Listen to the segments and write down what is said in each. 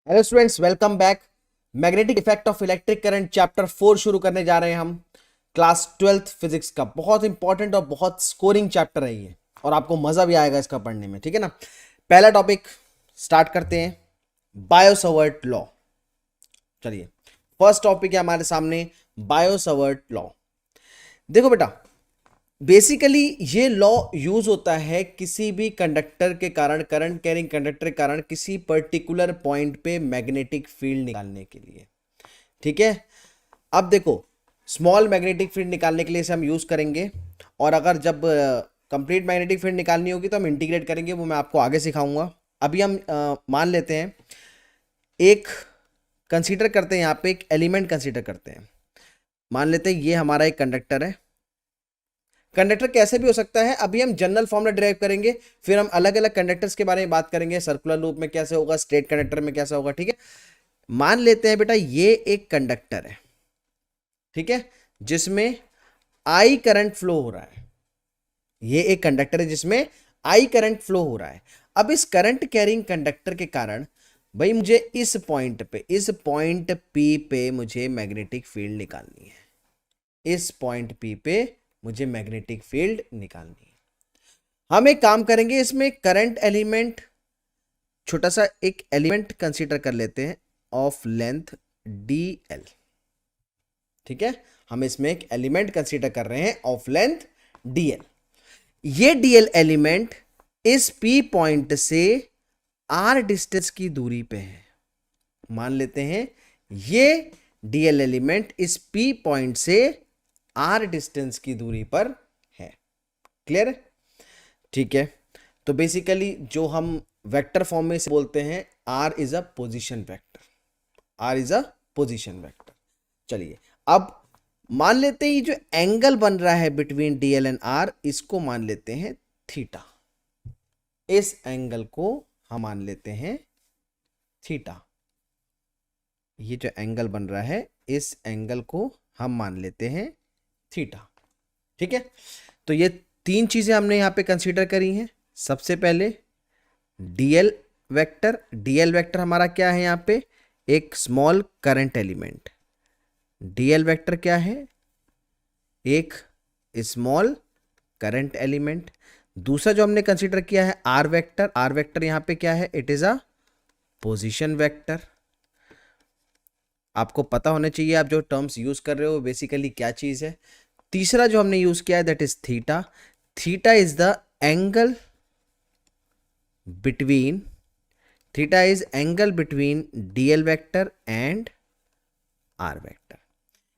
Hello students, welcome back. Magnetic effect of electric current chapter 4 शुरू करने जा रहे हैं हम। क्लास 12th फिजिक्स का बहुत इंपॉर्टेंट और बहुत स्कोरिंग चैप्टर है ये, और आपको मजा भी आएगा इसका पढ़ने में, ठीक है ना। पहला टॉपिक स्टार्ट करते हैं, बायो सवर्ट लॉ। चलिए, फर्स्ट टॉपिक है हमारे सामने, बायो सवर्ट लॉ। देखो बेटा, बेसिकली ये लॉ यूज होता है किसी भी कंडक्टर के कारण, करंट कैरिंग कंडक्टर के कारण किसी पर्टिकुलर पॉइंट पे मैग्नेटिक फील्ड निकालने के लिए, ठीक है। अब देखो, स्मॉल मैग्नेटिक फील्ड निकालने के लिए इसे हम यूज करेंगे, और अगर जब कंप्लीट मैग्नेटिक फील्ड निकालनी होगी तो हम इंटीग्रेट करेंगे, वो मैं आपको आगे सिखाऊंगा। अभी हम मान लेते हैं, एक कंसीडर करते हैं, यहाँ पे एक एलिमेंट कंसीडर करते हैं। मान लेते हैं ये हमारा एक कंडक्टर है। कंडक्टर कैसे भी हो सकता है, अभी हम जनरल फॉर्मूला डिराइव करेंगे, फिर हम अलग अलग कंडक्टर्स के बारे में बात करेंगे, सर्कुलर लूप में कैसे होगा, स्ट्रेट कंडक्टर में कैसा होगा, ठीक है। मान लेते हैं बेटा ये एक कंडक्टर है, ठीक है, जिसमें आई करंट फ्लो हो रहा है। ये एक कंडक्टर है जिसमें आई करंट फ्लो हो रहा है। अब इस करंट कैरिंग कंडक्टर के कारण भाई मुझे इस पॉइंट पे, इस पॉइंट पी पे मुझे मैग्नेटिक फील्ड निकालनी है। इस पॉइंट पी पे मुझे मैग्नेटिक फील्ड निकालनी है। हम एक काम करेंगे, इसमें करंट एलिमेंट, छोटा सा एक एलिमेंट कंसीडर कर लेते हैं ऑफ लेंथ dl, ठीक है। हम इसमें एक एलिमेंट कंसीडर कर रहे हैं ऑफ लेंथ dl। ये dl एलिमेंट इस p पॉइंट से r डिस्टेंस की दूरी पे है। मान लेते हैं ये dl एलिमेंट इस p पॉइंट से r डिस्टेंस की दूरी पर है। क्लियर है? ठीक है। तो बेसिकली जो हम वेक्टर फॉर्म में से बोलते हैं, r is a position vector, r is a position vector. चलिए, अब मान लेते हैं ये जो एंगल बन रहा है बिटवीन dl एंड r, इसको मान लेते हैं थीटा। इस एंगल को हम मान लेते हैं थीटा। ये जो एंगल बन रहा है, इस एंगल को हम मान लेते हैं थीटा, ठीक है। तो ये तीन चीजें हमने यहां पे कंसीडर करी हैं। सबसे पहले dl वेक्टर, dl वेक्टर हमारा क्या है, यहां पे एक small current element. dl vector क्या है? एक स्मॉल करंट एलिमेंट। दूसरा जो हमने कंसीडर किया है r वेक्टर, r वेक्टर यहां पे क्या है? It is a position vector. आपको पता होना चाहिए आप जो टर्म्स यूज कर रहे हो बेसिकली क्या चीज है। तीसरा जो हमने यूज किया है that is theta. Theta is the angle between, theta is angle between dl vector and r vector.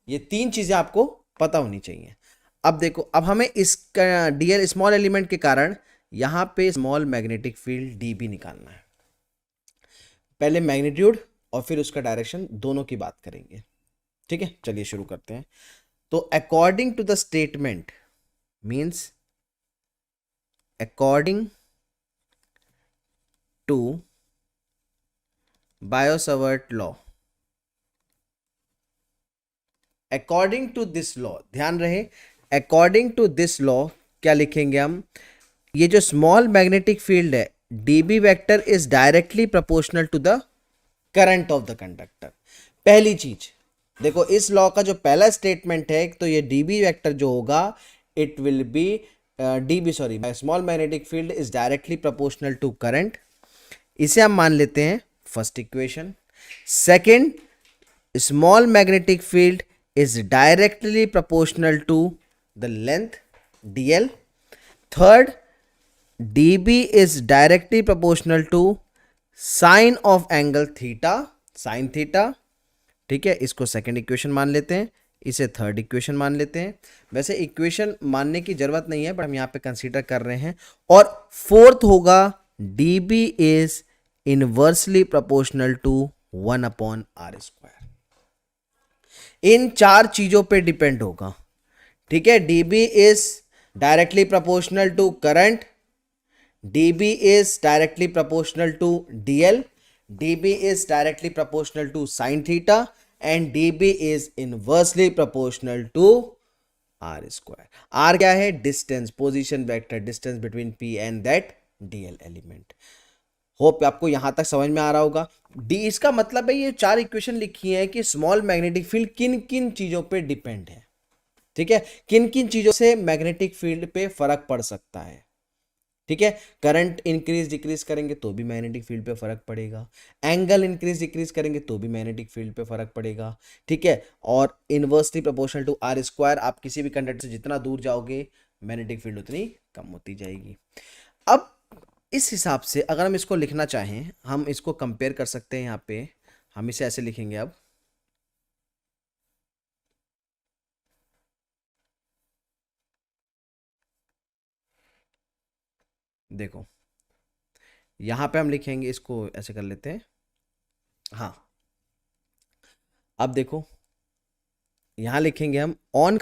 ये तीन चीजें आपको पता होनी चाहिए। अब देखो, अब हमें इस dl स्मॉल एलिमेंट के कारण यहां पे स्मॉल मैग्नेटिक फील्ड dB निकालना है। पहले मैग्नीट्यूड और फिर उसका डायरेक्शन, दोनों की बात करेंगे, ठीक है। चलिए शुरू करते हैं। तो according to the statement, means according to Biot Savart law, according to this law, ध्यान रहे अकॉर्डिंग टू दिस लॉ क्या लिखेंगे हम? ये जो स्मॉल मैग्नेटिक फील्ड है dB vector is directly proportional to the current of the conductor. पहली चीज देखो, इस लॉ का जो पहला स्टेटमेंट है, तो ये dB वेक्टर जो होगा it will be small magnetic field is directly proportional to current. इसे हम मान लेते हैं first equation. Second, small magnetic field is directly proportional to the length dl। Third, dB is directly proportional to sine of angle theta, sine theta, ठीक है। इसको second equation मान लेते हैं, इसे थर्ड इक्वेशन मान लेते हैं। वैसे इक्वेशन मानने की जरूरत नहीं है, बट हम यहां पे कंसीडर कर रहे हैं। और फोर्थ होगा dB is inversely proportional to 1/r²। इन चार चीजों पे डिपेंड होगा, ठीक है। dB is directly proportional to current, dB is directly proportional to dl, dB is directly proportional to sin theta, and dB is inversely proportional to r²। r क्या है? Distance, position vector, distance between p and that dl element. Hope आपको यहां तक समझ में आ रहा होगा। D इसका मतलब है ये चार इक्वेशन लिखी है कि स्मॉल मैग्नेटिक फील्ड किन किन चीजों पे डिपेंड है, ठीक है, किन किन चीजों से मैग्नेटिक फील्ड पे फर्क पड़ सकता है, ठीक है। करंट इंक्रीज डिक्रीज करेंगे तो भी मैग्नेटिक फील्ड पे फर्क पड़ेगा, एंगल इंक्रीज डिक्रीज करेंगे तो भी मैग्नेटिक फील्ड पे फर्क पड़ेगा, ठीक है। और inversely proportional to r square, आप किसी भी कंडक्टर से जितना दूर जाओगे मैग्नेटिक फील्ड उतनी कम होती जाएगी। अब इस हिसाब से अगर हम इसको लिखना चाहें, हम इसको कंपेयर कर सकते हैं। यहाँ पे हम इसे ऐसे लिखेंगे, अब देखो यहां पे हम लिखेंगे, इसको ऐसे कर लेते हैं, हाँ। अब देखो यहां लिखेंगे हम ऑन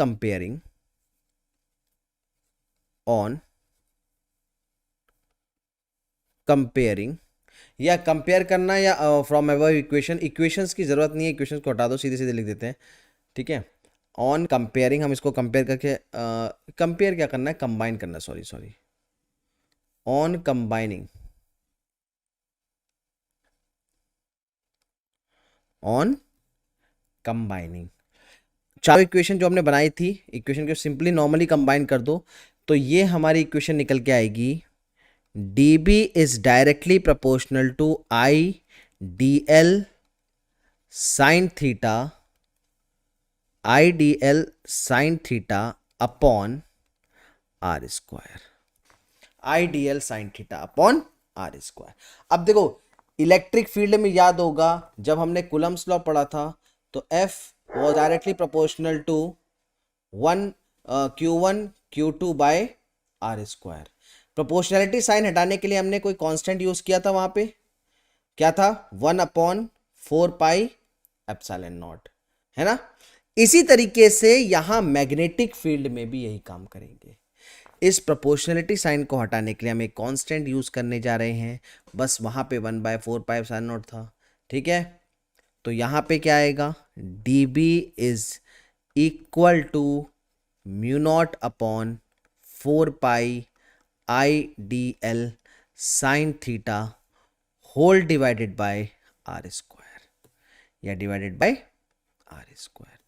कंपेयरिंग या कंपेयर करना या फ्रॉम अबव इक्वेशन, इक्वेशंस की जरूरत नहीं है, इक्वेशंस को हटा दो, सीधे सीधे लिख देते हैं, ठीक है। ऑन कंपेयरिंग, हम इसको कंपेयर करके कंपेयर क्या करना है, कंबाइन करना, sorry on combining, on combining चारों इक्वेशन जो हमने बनाई थी, इक्वेशन को सिंपली नॉर्मली कंबाइन कर दो तो ये हमारी इक्वेशन निकल के आएगी, dB is directly proportional to I D L sine theta, I D L sine theta upon r square, I D L sine theta upon r square. अब देखो इलेक्ट्रिक फील्ड में याद होगा जब हमने कूलम्स लॉ पढ़ा था तो F was directly proportional to 1 Q1 Q2 by are square. Proportionality sine हटाने के लिए हमने कोई कांस्टेंट यूज किया था, वहां पे क्या था, 1/4 पाई एप्सिलॉन नॉट, है ना। इसी तरीके से यहां मैग्नेटिक फील्ड में भी यही काम करेंगे। इस प्रोपोर्शनैलिटी साइन को हटाने के लिए हम एक कांस्टेंट यूज करने जा रहे हैं, बस वहां पे 1/4 पाई एप्सिलॉन नॉट था, ठीक है। तो यहां पे क्या आएगा, dB is equal to mu naught upon 4 pi I D L sine theta whole divided by are square या डिवाइडेड बाय आर स्क्वायर।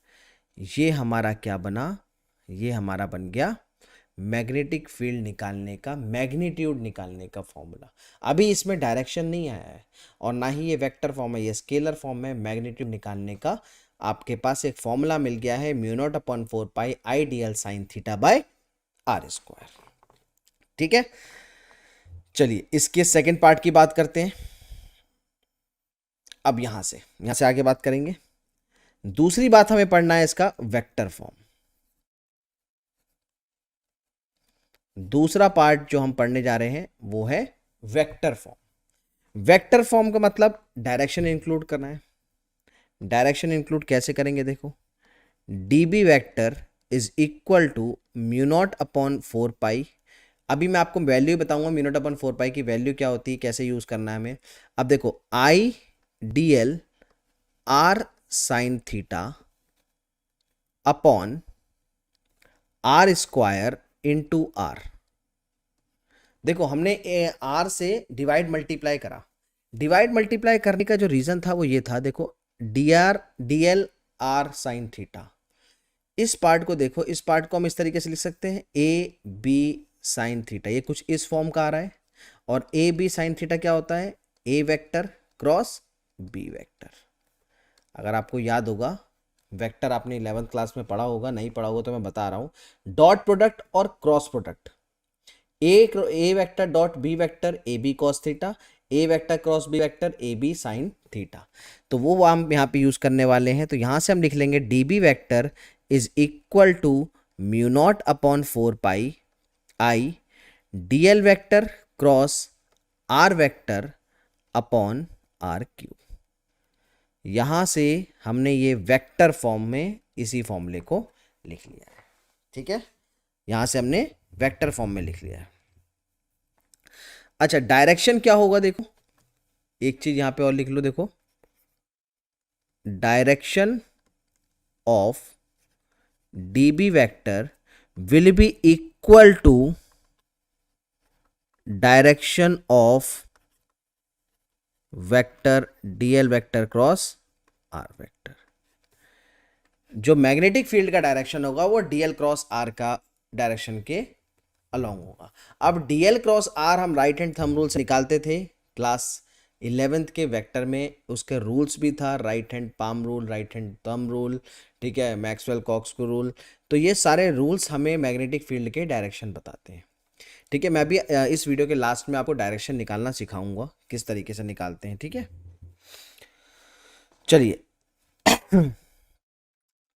ये हमारा क्या बना, ये हमारा बन गया मैग्नेटिक फील्ड निकालने का, मैग्नीट्यूड निकालने का फॉर्मूला। अभी इसमें डायरेक्शन नहीं आया है और ना ही ये वेक्टर फॉर्म है, ये स्केलर फॉर्म है। मैग्नीट्यूड निकालने का आपके पास एक फॉर्मूला मिल गया है, mu naught upon 4 pi I D L sine theta by are square, ठीक है। चलिए इसके सेकंड पार्ट की बात करते हैं। अब यहां से आगे बात करेंगे। दूसरी बात हमें पढ़ना है इसका वेक्टर फॉर्म। दूसरा पार्ट जो हम पढ़ने जा रहे हैं वो है वेक्टर फॉर्म। वेक्टर फॉर्म का मतलब डायरेक्शन इंक्लूड करना है। डायरेक्शन इंक्लूड कैसे करेंगे, देखो dB vector is equal to mu naught upon 4 pi. अभी मैं आपको वैल्यू बताऊंगा म्यू नॉट अपॉन 4 पाई की वैल्यू क्या होती है, कैसे यूज करना है हमें। अब देखो I D l r sine theta upon r square into r. देखो हमने आर से डिवाइड मल्टीप्लाई करा, डिवाइड मल्टीप्लाई करने का जो रीजन था वो ये था, देखो d l r sine theta, इस पार्ट को देखो, इस पार्ट को हम इस तरीके से लिख सकते हैं ए बी साइन थीटा, ये कुछ इस फॉर्म का आ रहा है। और ए बी साइन थीटा क्या होता है, ए वेक्टर क्रॉस बी वेक्टर। अगर आपको याद होगा, वेक्टर आपने 11th क्लास में पढ़ा होगा, नहीं पढ़ा होगा तो मैं बता रहा हूं, डॉट प्रोडक्ट और cross product, A vector dot B vector A B cos theta, A vector cross B vector A B sine theta. तो वो हम यहाँ पे यूज करने वाले हैं। तो यहां से हम लिख लेंगे d B vector is equal to mu naught upon 4 pi I D l vector cross r vector upon r cube. यहां से हमने ये वेक्टर फॉर्म में इसी फॉर्मूले को लिख लिया है, ठीक है। यहां से हमने वेक्टर फॉर्म में लिख लिया है। अच्छा डायरेक्शन क्या होगा, देखो एक चीज यहां पे और लिख लो, देखो direction of dB vector will be equal to direction of vector d l vector cross r vector. जो मैग्नेटिक फील्ड का डायरेक्शन होगा वो डीएल क्रॉस आर का डायरेक्शन के अलोंग होगा। अब डीएल क्रॉस आर हम राइट हैंड थंब रूल से निकालते थे क्लास 11th के वेक्टर में, उसके रूल्स भी था right hand palm rule, right hand thumb rule, ठीक है, मैक्सवेल कॉक्सक्यू रूल। तो ये सारे रूल्स हमें मैग्नेटिक फील्ड के डायरेक्शन बताते हैं, ठीक है। मैं भी इस वीडियो के लास्ट में आपको डायरेक्शन निकालना सिखाऊंगा किस तरीके से निकालते हैं, ठीक है। चलिए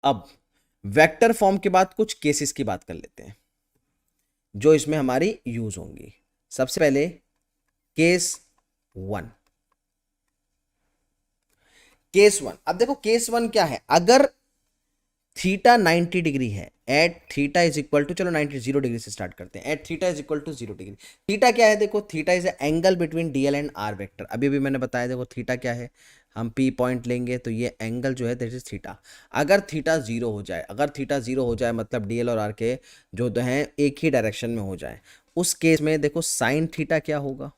अब वेक्टर फॉर्म के बाद कुछ केसेस की बात कर लेते हैं जो इसमें हमारी यूज होंगी। सबसे पहले केस 1। केस 1, अब देखो केस 1 क्या है, अगर थीटा 90 डिग्री है, at theta is equal to, चलो 90 0 डिग्री से स्टार्ट करते हैं, at theta is equal to 0 degree. Theta क्या है, देखो theta is angle between d l and r vector. अभी भी मैंने बताया, देखो थीटा क्या है, हम पी पॉइंट लेंगे तो ये एंगल जो है दैट इज थीटा। अगर थीटा 0 हो जाए, अगर थीटा 0 हो जाए मतलब डीएल और आर के जो हैं एक ही डायरेक्शन में हो जाए, उस केस में देखो साइन थीटा क्या होगा,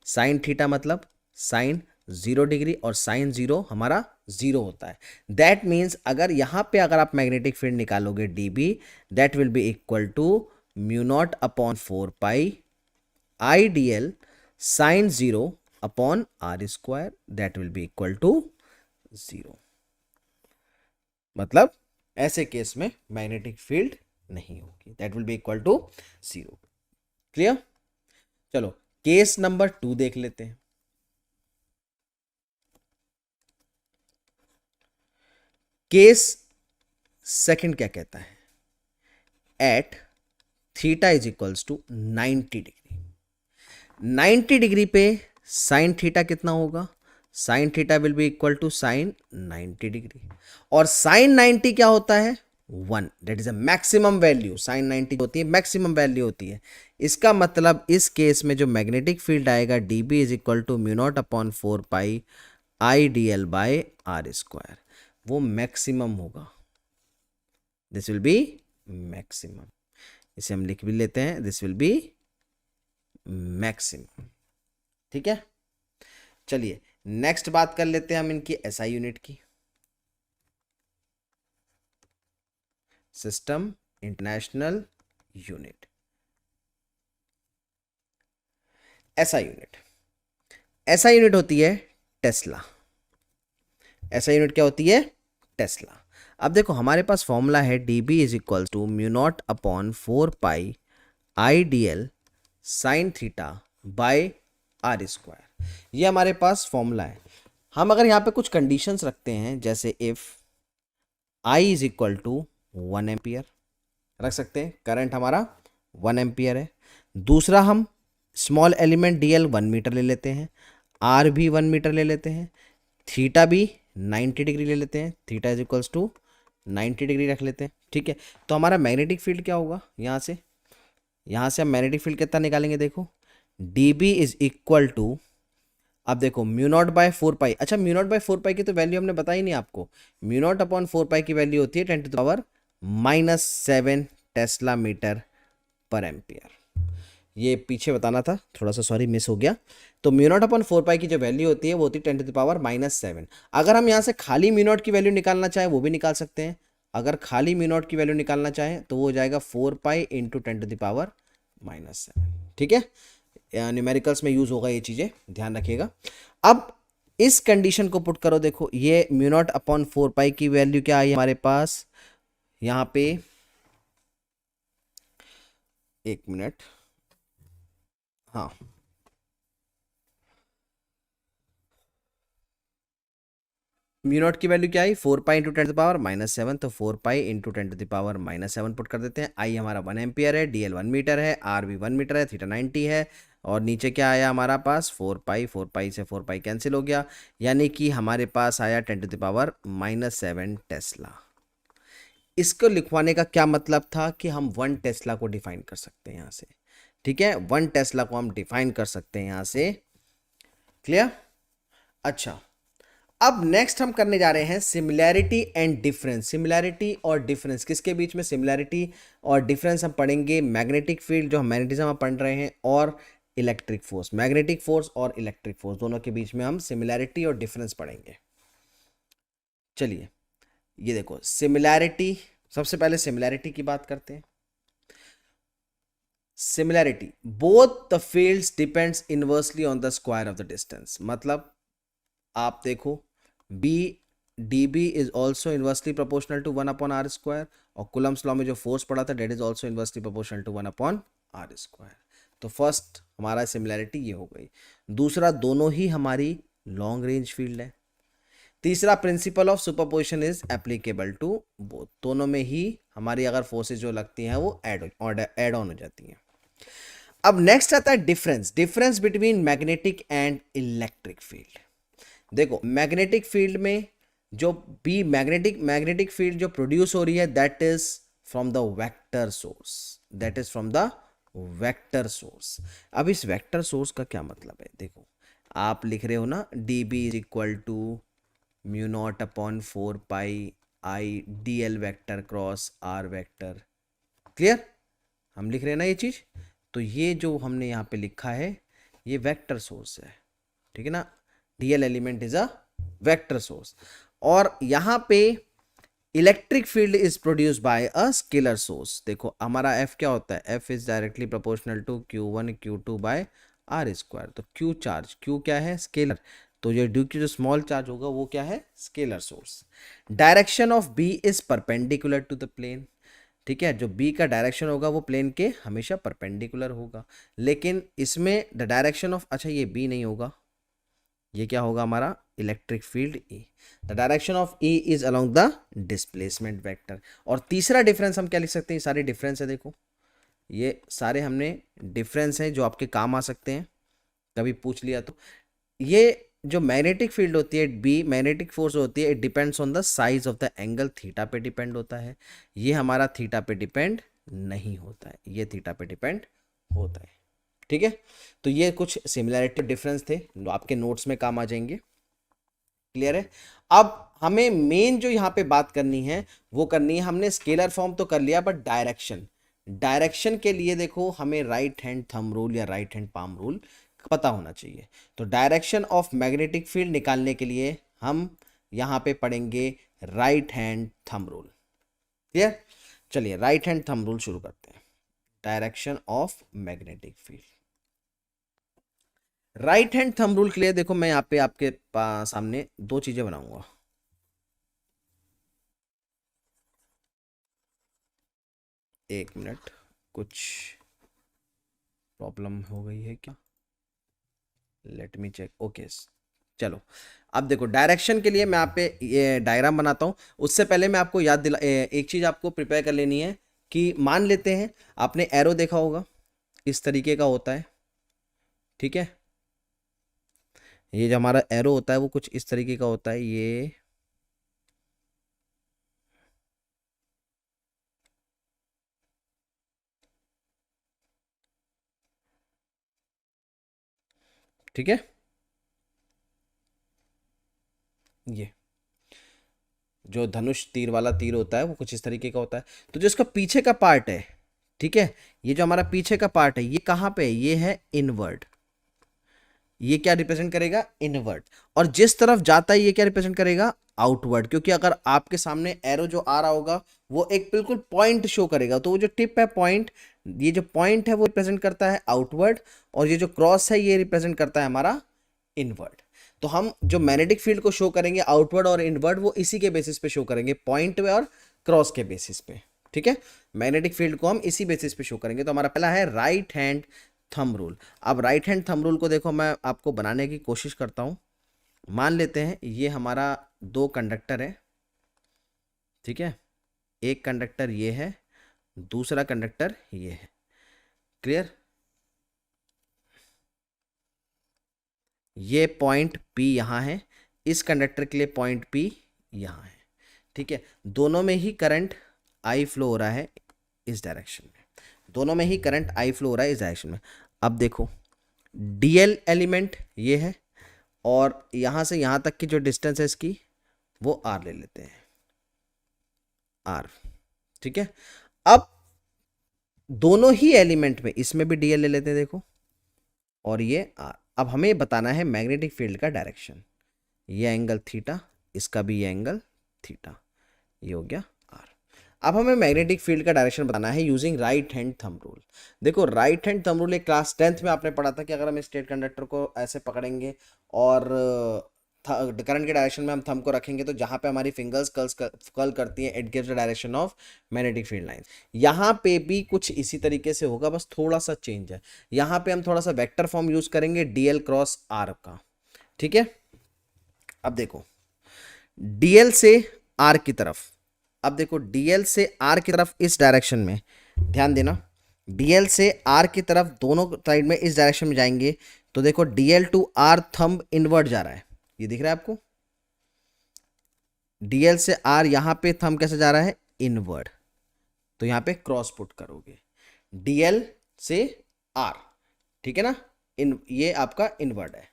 साइन थीटा मतलब साइन 0 डिग्री, और साइन 0 हमारा 0 होता है। दैट मीन्स अगर यहाँ पे अगर आप मैग्नेटिक फील्ड निकालोगे d B, that will be equal to mu naught upon 4 pi I D L sine 0 upon r square, that will be equal to 0। मतलब ऐसे केस में मैग्नेटिक फील्ड नहीं होगी, that will be equal to 0। Clear. चलो case number 2 देख लेते हैं। Case second क्या कहता है, at theta is equals to 90 degree. 90 degree पे साइन थीटा कितना होगा, sine theta will be equal to sine 90 degree, और साइन 90 क्या होता है 1, that is a maximum value. Sine 90 होती है मैक्सिमम वैल्यू होती है। इसका मतलब इस केस में जो मैग्नेटिक फील्ड आएगा D B is equal to mu naught upon 4 pi I D L by are square, वो मैक्सिमम होगा। दिस विल बी मैक्सिमम, इसे हम लिख भी लेते हैं, दिस विल बी मैक्सिमम, ठीक है। चलिए नेक्स्ट बात कर लेते हैं हम इनकी एसआई यूनिट की। System international unit, SI unit. SI unit होती है टेस्ला। एसआई यूनिट क्या होती है, टेस्ला। अब देखो हमारे पास फॉर्मूला है d B is equal to mu naught upon 4 pi I D L sine theta by are square, ये हमारे पास फॉर्मूला है। हम अगर यहाँ पे कुछ कंडीशंस रखते हैं, जैसे if I is equal to 1 ampere रख सकते हैं, करंट हमारा 1 एम्पियर है। दूसरा हम small element d l 1 metre ले लेते हैं, आर भी 1 मीटर ले लेते हैं, थीटा भी 90 डिग्री ले लेते हैं, theta is equals to 90 degree रख लेते हैं, ठीक है। तो हमारा मैग्नेटिक फील्ड क्या होगा, यहाँ से हम मैग्नेटिक फील्ड कितना निकालेंगे, देखो D B is equal to, अब देखो म्यू नॉट बाय 4 पाई, अच्छा म्यू नॉट बाय 4 पाई की तो वैल्यू हमने बताई नहीं आपको। म्यू नॉट अपॉन 4 पाई की वैल्यू होती है 10 to the power -7 tesla metre per ampere. ये पीछे बताना था, थोड़ा सा सॉरी मिस हो गया। तो म्यू नॉट अपॉन 4 पाई की जो वैल्यू होती है वो होती है 10 टू द पावर -7। अगर हम यहाँ से खाली म्यू नॉट की वैल्यू निकालना चाहें वो भी निकाल सकते हैं। अगर खाली म्यू नॉट की वैल्यू निकालना चाहें तो वो हो जाएगा 4 pi into 10 to the power -7, ठीक है। न्यूमेरिकल्स में यूज होगा ये चीज़ें, ध्यान रखिएगा। अब इस कंडीशन को पुट करो, देखो ये म्यू नॉट अपॉन 4 पाई की वैल्यू क्या आई हमारे पास, यहाँ पे 1 मिनट, हाँ म्यू नॉट की वैल्यू क्या आई 4 pi into 10 to the power -7, तो 4 pi into 10 to the power -7 put कर देते हैं। आई हमारा 1 एम्पियर है, डीएल 1 मीटर है, आर भी 1 मीटर है, थीटा 90 है, और नीचे क्या आया हमारा पास 4 पाई, 4 पाई से 4 पाई कैंसिल हो गया, यानी कि हमारे पास आया 10 टू द पावर -7 टेस्ला। इसको लिखवाने का क्या मतलब था कि हम 1 टेस्ला को डिफाइन कर सकते हैं यहाँ से, ठीक है, 1 टेस्ला को हम डिफाइन कर सकते हैं यहाँ से। क्लियर। अच्छा अब नेक्स्ट हम करने जा रहे हैं सिमिलैरिटी एंड डिफरेंस। सिमिलैरिटी और डिफरेंस किसके बीच में, सिमिलैरिटी और डिफरेंस हम पढ़ेंगे मैग्नेटिक फील्ड जो हम मैग्नेटिज्म में पढ़ रहे हैं, और इलेक्ट्रिक फोर्स, मैग्नेटिक फोर्स और इलेक्ट्रिक फोर्स दोनों के बीच में हम सिमिलैरिटी और डिफरेंस पढ़ेंगे। चलिए ये देखो सिमिलैरिटी, सबसे पहले सिमिलैरिटी की बात करते हैं। Similarity, both the fields depends inversely on the square of the distance. मतलब आप देखो B d B is also inversely proportional to 1/r², और कुलम्स लॉ में जो फोर्स पड़ा था that is also inversely proportional to 1/r²। तो first हमारा सिमिलैरिटी ये हो गई। दूसरा, दोनों ही हमारी लॉन्ग रेंज फील्ड है। तीसरा, principle of superposition is applicable to both, दोनों में ही हमारी अगर फोर्सेज जो लगती हैं वो ऐड ऑन हो जाती हैं। अब नेक्स्ट आता है difference between magnetic and electric field. देखो मैग्नेटिक फील्ड में जो बी मैग्नेटिक फील्ड जो प्रोड्यूस हो रही है that is from the vector source, अब इस वेक्टर सोर्स का क्या मतलब है? देखो आप लिख रहे हो ना d B is equal to mu naught upon 4πi dl vector cross r vector. Clear? हम लिख रहे हैं ना ये चीज। तो ये जो हमने यहाँ पे लिखा है ये वेक्टर सोर्स है, ठीक है ना। D l element is a vector source, और यहाँ पे electric field is produce by a scalar source. देखो हमारा एफ क्या होता है? F is directly proportional to Q1 Q2 by r²। तो Q चार्ज, Q क्या है? स्केलर। तो ये ड्यू की जो स्मॉल चार्ज होगा वो क्या है? Scalar source. Direction of B is perpendicular to the plane, ठीक है। जो बी का डायरेक्शन होगा वो प्लेन के हमेशा परपेंडिकुलर होगा, लेकिन इसमें द डायरेक्शन ऑफ, अच्छा ये बी नहीं होगा, ये क्या होगा हमारा? Electric field E। The direction of E is along the displacement vector. और तीसरा डिफरेंस हम क्या लिख सकते हैं? ये सारे डिफरेंस है, देखो ये सारे हमने डिफरेंस हैं जो आपके काम आ सकते हैं, कभी पूछ लिया तो। ये जो मैग्नेटिक फील्ड होती है बी, मैग्नेटिक फोर्स होती है, it depends on the size of the angle, theta पे डिपेंड होता है। ये हमारा थीटा पे डिपेंड नहीं होता है, ये थीटा पे डिपेंड होता है, ठीक है। तो ये कुछ सिमिलैरिटी डिफरेंस थे जो आपके नोट्स में काम आ जाएंगे। क्लियर है? अब हमें मेन जो यहाँ पे बात करनी है वो करनी है, हमने स्केलर फॉर्म तो कर लिया, बट डायरेक्शन के लिए देखो हमें राइट हैंड थंब रूल या राइट हैंड पाम रूल पता होना चाहिए। तो डायरेक्शन ऑफ मैग्नेटिक फील्ड निकालने के लिए हम यहाँ पे पढ़ेंगे right hand thumb rule. Clear? चलिए राइट हैंड थंब रूल शुरू करते हैं। Direction of magnetic field, right hand thumb rule के लिए देखो मैं यहाँ पे आपके सामने दो चीजें बनाऊंगा। एक मिनट, कुछ प्रॉब्लम हो गई है क्या? Let me check. ओके चलो, अब देखो डायरेक्शन के लिए मैं यहाँ पे ये डायग्राम बनाता हूँ। उससे पहले मैं आपको याद दिला एक चीज आपको प्रिपेयर कर लेनी है कि मान लेते हैं आपने एरो देखा होगा, इस तरीके का होता है, ठीक है। ये जो हमारा एरो होता है वो कुछ इस तरीके का होता है, ये ठीक है। ये जो धनुष तीर वाला तीर होता है वो कुछ इस तरीके का होता है। तो जो इसका पीछे का पार्ट है, ठीक है, ये जो हमारा पीछे का पार्ट है ये कहाँ पे है? ये है इनवर्ड। ये क्या रिप्रेजेंट करेगा? इनवर्ड। और जिस तरफ जाता है ये क्या रिप्रेजेंट करेगा? आउटवर्ड। क्योंकि अगर आपके सामने एरो जो आ रहा होगा वो एक बिल्कुल पॉइंट शो करेगा, तो वो जो टिप है पॉइंट, ये जो पॉइंट है वो रिप्रेजेंट करता है आउटवर्ड, और ये जो क्रॉस है ये रिप्रेजेंट करता है हमारा इनवर्ड। तो हम जो मैग्नेटिक फील्ड को शो करेंगे आउटवर्ड और इनवर्ड, वो इसी के बेसिस पे शो करेंगे, पॉइंट पे और क्रॉस के बेसिस पे, ठीक है। मैग्नेटिक फील्ड को हम इसी बेसिस पे शो करेंगे। तो हमारा पहला है राइट हैंड थंब रूल। अब राइट हैंड थंब रूल को देखो मैं आपको बनाने की कोशिश करता हूं। मान लेते हैं ये हमारा दो कंडक्टर है, ठीक है। एक कंडक्टर ये है, दूसरा कंडक्टर ये है। क्लियर? ये पॉइंट P यहाँ है, इस कंडक्टर के लिए पॉइंट P यहाँ है, ठीक है। दोनों में ही करंट I फ्लो हो रहा है इस डायरेक्शन में, दोनों में ही करंट I फ्लो हो रहा है इस डायरेक्शन में। अब देखो DL एलिमेंट ये है, और यहाँ से यहाँ तक की जो डिस्टेंस है इसकी वो R ले लेते हैं, R, ठीक है। अब दोनों ही एलिमेंट में इसमें भी DL ले लेते हैं, देखो और ये आर। अब हमें बताना है मैग्नेटिक फील्ड का डायरेक्शन। ये एंगल थीटा, इसका भी ये एंगल थीटा, ये हो गया आर। अब हमें मैग्नेटिक फील्ड का डायरेक्शन बताना है using right hand thumb rule. देखो राइट हैंड थंब रूल एक क्लास 10th में आपने पढ़ा था कि अगर हम स्ट्रेट कंडक्टर को ऐसे पकड़ेंगे और करंट के डायरेक्शन में हम थंब को रखेंगे तो जहां पे हमारी फिंगर्स कर्ल करती हैं it gives the direction of magnetic field line. यहाँ पे भी कुछ इसी तरीके से होगा, बस थोड़ा सा चेंज है। यहाँ पे हम थोड़ा सा वेक्टर फॉर्म यूज करेंगे डीएल क्रॉस आर का। ठीक है, अब देखो डीएल से आर की तरफ, अब देखो डीएल से आर की तरफ इस डायरेक्शन में ध्यान देना, डीएल से आर की तरफ दोनों साइड में इस डायरेक्शन में जाएंगे तो देखो d l to r thumb invert जा रहा है, ये दिख रहा है आपको। डीएल से आर यहां पे थंब कैसे जा रहा है, इनवर्ड, तो यहां पे क्रॉस पुट करोगे डीएल से आर, ठीक है ना, इन ये आपका इनवर्ड है।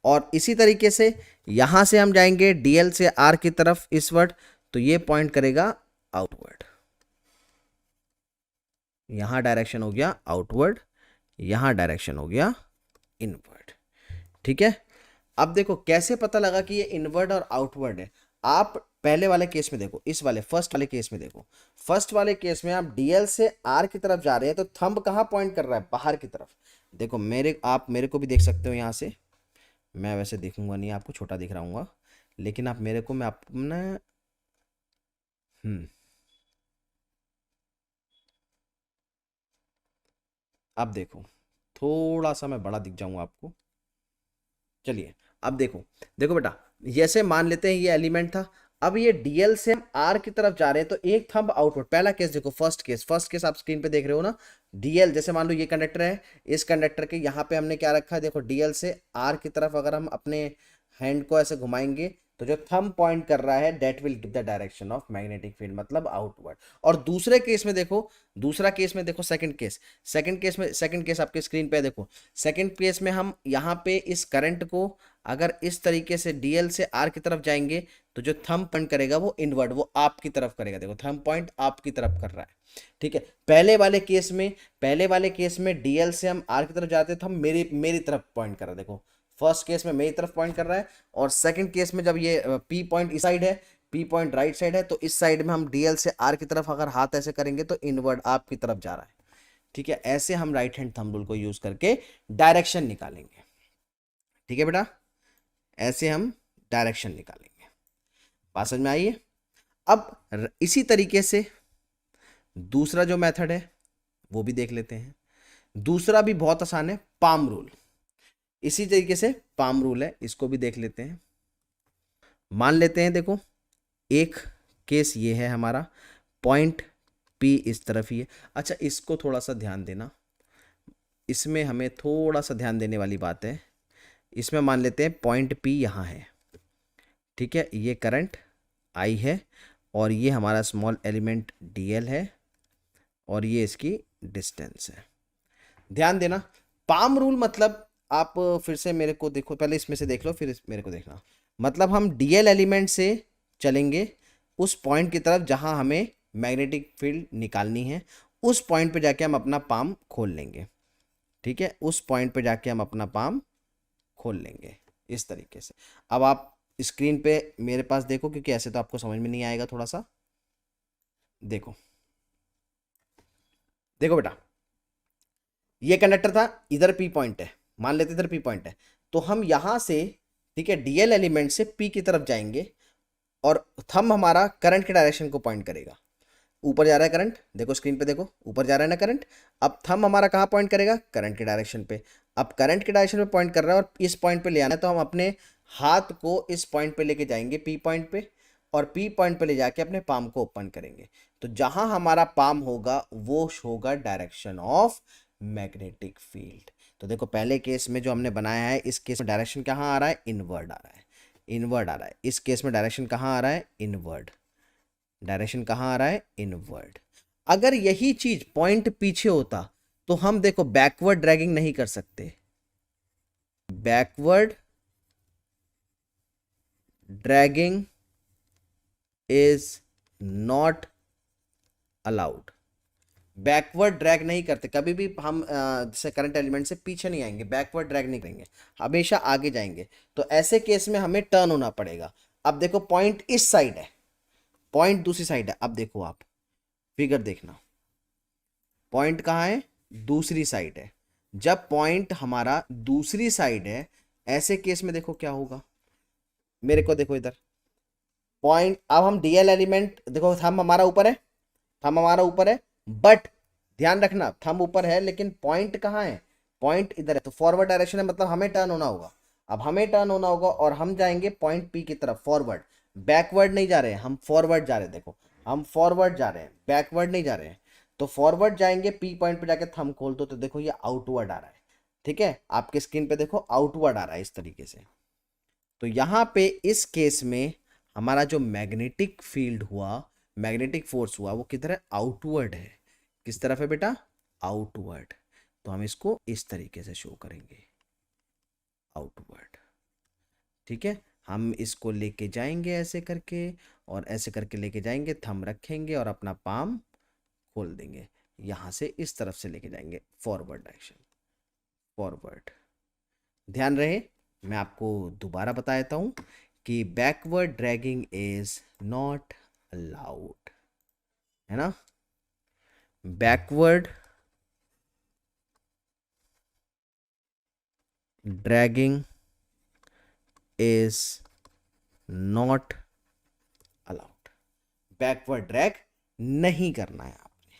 और इसी तरीके से यहां से हम जाएंगे डीएल से आर की तरफ इसवर्ड, तो ये पॉइंट करेगा आउटवर्ड, यहां डायरेक्शन हो गया आउटवर्ड, यहां डायरेक्शन हो गया इनवर्ड। ठीक है, अब देखो कैसे पता लगा कि ये इनवर्ड और आउटवर्ड है। आप पहले वाले केस में देखो, इस वाले फर्स्ट वाले केस में देखो, फर्स्ट वाले केस में आप डीएल से आर की तरफ जा रहे हैं तो थंब कहां पॉइंट कर रहा है, बाहर की तरफ। देखो आप मेरे को भी देख सकते हो यहां से, मैं वैसे देखूंगा नहीं, आपको छोटा दिख रहा हूँ, लेकिन आप मेरे को, मैं अपना अब देखो थोड़ा सा मैं बड़ा दिख जाऊंगा आपको। चलिए अब देखो, देखो बेटा, जैसे मान लेते हैं ये एलिमेंट था, अब ये डीएल से हम आर की तरफ जा रहे हैं तो एक थंब आउटवर्ड। पहला केस देखो, फर्स्ट केस आप स्क्रीन पे देख रहे हो ना, डीएल जैसे मान लो ये कंडक्टर है, इस कंडक्टर के यहाँ पे हमने क्या रखा है, देखो डीएल से आर की तरफ अगर हम अपने हैंड को ऐसे घुमाएंगे तो जो थंब पॉइंट कर रहा है that will give the direction of magnetic field, मतलब आउटवर्ड। और दूसरे केस में देखो, दूसरा केस में देखो, सेकंड केस आपके स्क्रीन पे देखो, सेकंड केस में हम यहाँ पे इस करंट को अगर इस तरीके से डीएल से आर की तरफ जाएंगे तो जो थंब पॉइंट करेगा वो इनवर्ड, वो आपकी तरफ करेगा। देखो थंब पॉइंट आपकी तरफ कर रहा है, ठीक है। पहले वाले केस में डीएल से हम आर की तरफ जाते थे, हम मेरी मेरी तरफ पॉइंट कर रहा है। देखो फर्स्ट केस में मेरी तरफ पॉइंट कर रहा है, और सेकंड केस में जब ये पी पॉइंट इस साइड है, पी पॉइंट राइट साइड है, तो इस साइड में हम डीएल से आर की तरफ अगर हाथ ऐसे करेंगे तो इनवर्ड आपकी तरफ जा रहा है। ठीक है, ऐसे हम राइट हैंड थंब रूल को यूज करके डायरेक्शन निकालेंगे। ठीक है बेटा, ऐसे हम डायरेक्शन निकालेंगे। बात समझ में आई है? अब इसी तरीके से दूसरा जो मेथड है वो भी देख लेते हैं। दूसरा भी बहुत आसान है, पाम रूल। इसी तरीके से पाम रूल है, इसको भी देख लेते हैं। मान लेते हैं, देखो एक केस ये है हमारा, पॉइंट पी इस तरफ ही है। अच्छा इसको थोड़ा सा ध्यान देना, इसमें हमें थोड़ा सा ध्यान देने वाली बात है। इसमें मान लेते हैं पॉइंट पी यहाँ है, ठीक है, ये करंट आई है और ये हमारा स्मॉल एलिमेंट डीएल है और ये इसकी डिस्टेंस है। ध्यान देना, पाम रूल मतलब आप फिर से मेरे को देखो, पहले इसमें से देख लो फिर मेरे को देखना। मतलब हम डीएल एलिमेंट से चलेंगे उस पॉइंट की तरफ जहां हमें मैग्नेटिक फील्ड निकालनी है, उस पॉइंट पे जाके हम अपना पाम खोल लेंगे। ठीक है, उस पॉइंट पे जाके हम अपना पाम खोल लेंगे इस तरीके से। अब आप स्क्रीन पे मेरे पास देखो, क्योंकि ऐसे तो आपको समझ में नहीं आएगा, थोड़ा सा देखो। देखो बेटा, ये कंडक्टर था, इधर पी पॉइंट है, मान लेते इधर पी पॉइंट है, तो हम यहां से, ठीक है, डीएल एलिमेंट से पी की तरफ जाएंगे और थंब हमारा करंट के डायरेक्शन को पॉइंट करेगा। ऊपर जा रहा है करंट, देखो स्क्रीन पे देखो, ऊपर जा रहा है ना करंट। अब थंब हमारा कहाँ पॉइंट करेगा, करंट के डायरेक्शन पे। अब करंट के डायरेक्शन पे पॉइंट कर रहा है और इस पॉइंट पे ले आना है, तो हम अपने हाथ को इस पॉइंट पे लेके जाएंगे, पी पॉइंट पे, और पी पॉइंट पे ले जाके अपने पाम को ओपन करेंगे। तो जहां हमारा पाम होगा वो होगा डायरेक्शन ऑफ मैग्नेटिक फील्ड। तो देखो पहले केस में जो हमने बनाया है, इस केस में डायरेक्शन कहाँ आ रहा है, इनवर्ड आ रहा है, इनवर्ड आ रहा है। इस केस में डायरेक्शन कहाँ आ रहा है, इनवर्ड, डायरेक्शन कहाँ आ रहा है, इनवर्ड। अगर यही चीज पॉइंट पीछे होता तो हम देखो बैकवर्ड ड्रैगिंग नहीं कर सकते, backward dragging is not allowed, backward drag नहीं करते कभी भी हम, जैसे करंट एलिमेंट से पीछे नहीं आएंगे, बैकवर्ड ड्रैग नहीं करेंगे, हमेशा आगे जाएंगे। तो ऐसे केस में हमें टर्न होना पड़ेगा। अब देखो पॉइंट इस साइड है, पॉइंट दूसरी साइड है। अब देखो आप फिगर देखना, पॉइंट कहाँ है, दूसरी साइड है। जब पॉइंट हमारा दूसरी साइड है, ऐसे केस में देखो क्या होगा, मेरे को देखो इधर पॉइंट, अब हम डीएल एलिमेंट देखो, थंब हमारा ऊपर है, थंब हमारा ऊपर है, बट ध्यान रखना थंब ऊपर है लेकिन पॉइंट कहाँ है, पॉइंट इधर है। तो फॉरवर्ड डायरेक्शन है, मतलब हमें टर्न होना होगा। अब हमें टर्न होना होगा और हम जाएंगे पॉइंट पी की तरफ फॉरवर्ड, बैकवर्ड नहीं जा रहे हैं हम, फॉरवर्ड जा रहे हैं। देखो हम फॉरवर्ड जा रहे हैं, बैकवर्ड नहीं जा रहे हैं। तो फॉरवर्ड जाएंगे, पी पॉइंट पे जाके थंब खोल दो, तो देखो ये आउटवर्ड आ रहा है। ठीक है, आपके स्क्रीन पे देखो आउटवर्ड आ रहा है इस तरीके से। तो यहाँ पे इस केस में हमारा जो मैग्नेटिक फील्ड हुआ, मैग्नेटिक फोर्स हुआ, वो किधर है, आउटवर्ड है। किस तरफ है बेटा, आउटवर्ड। तो हम इसको इस तरीके से शो करेंगे, आउटवर्ड। ठीक है, हम इसको लेके जाएंगे ऐसे करके, और ऐसे करके लेके जाएंगे, थंब रखेंगे और अपना पाम खोल देंगे, यहां से इस तरफ से लेके जाएंगे फॉरवर्ड डायरेक्शन, फॉरवर्ड। ध्यान रहे, मैं आपको दोबारा बता देता हूं कि backward dragging is not allowed, है ना। Backward dragging is not allowed, backward drag नहीं करना है आपने।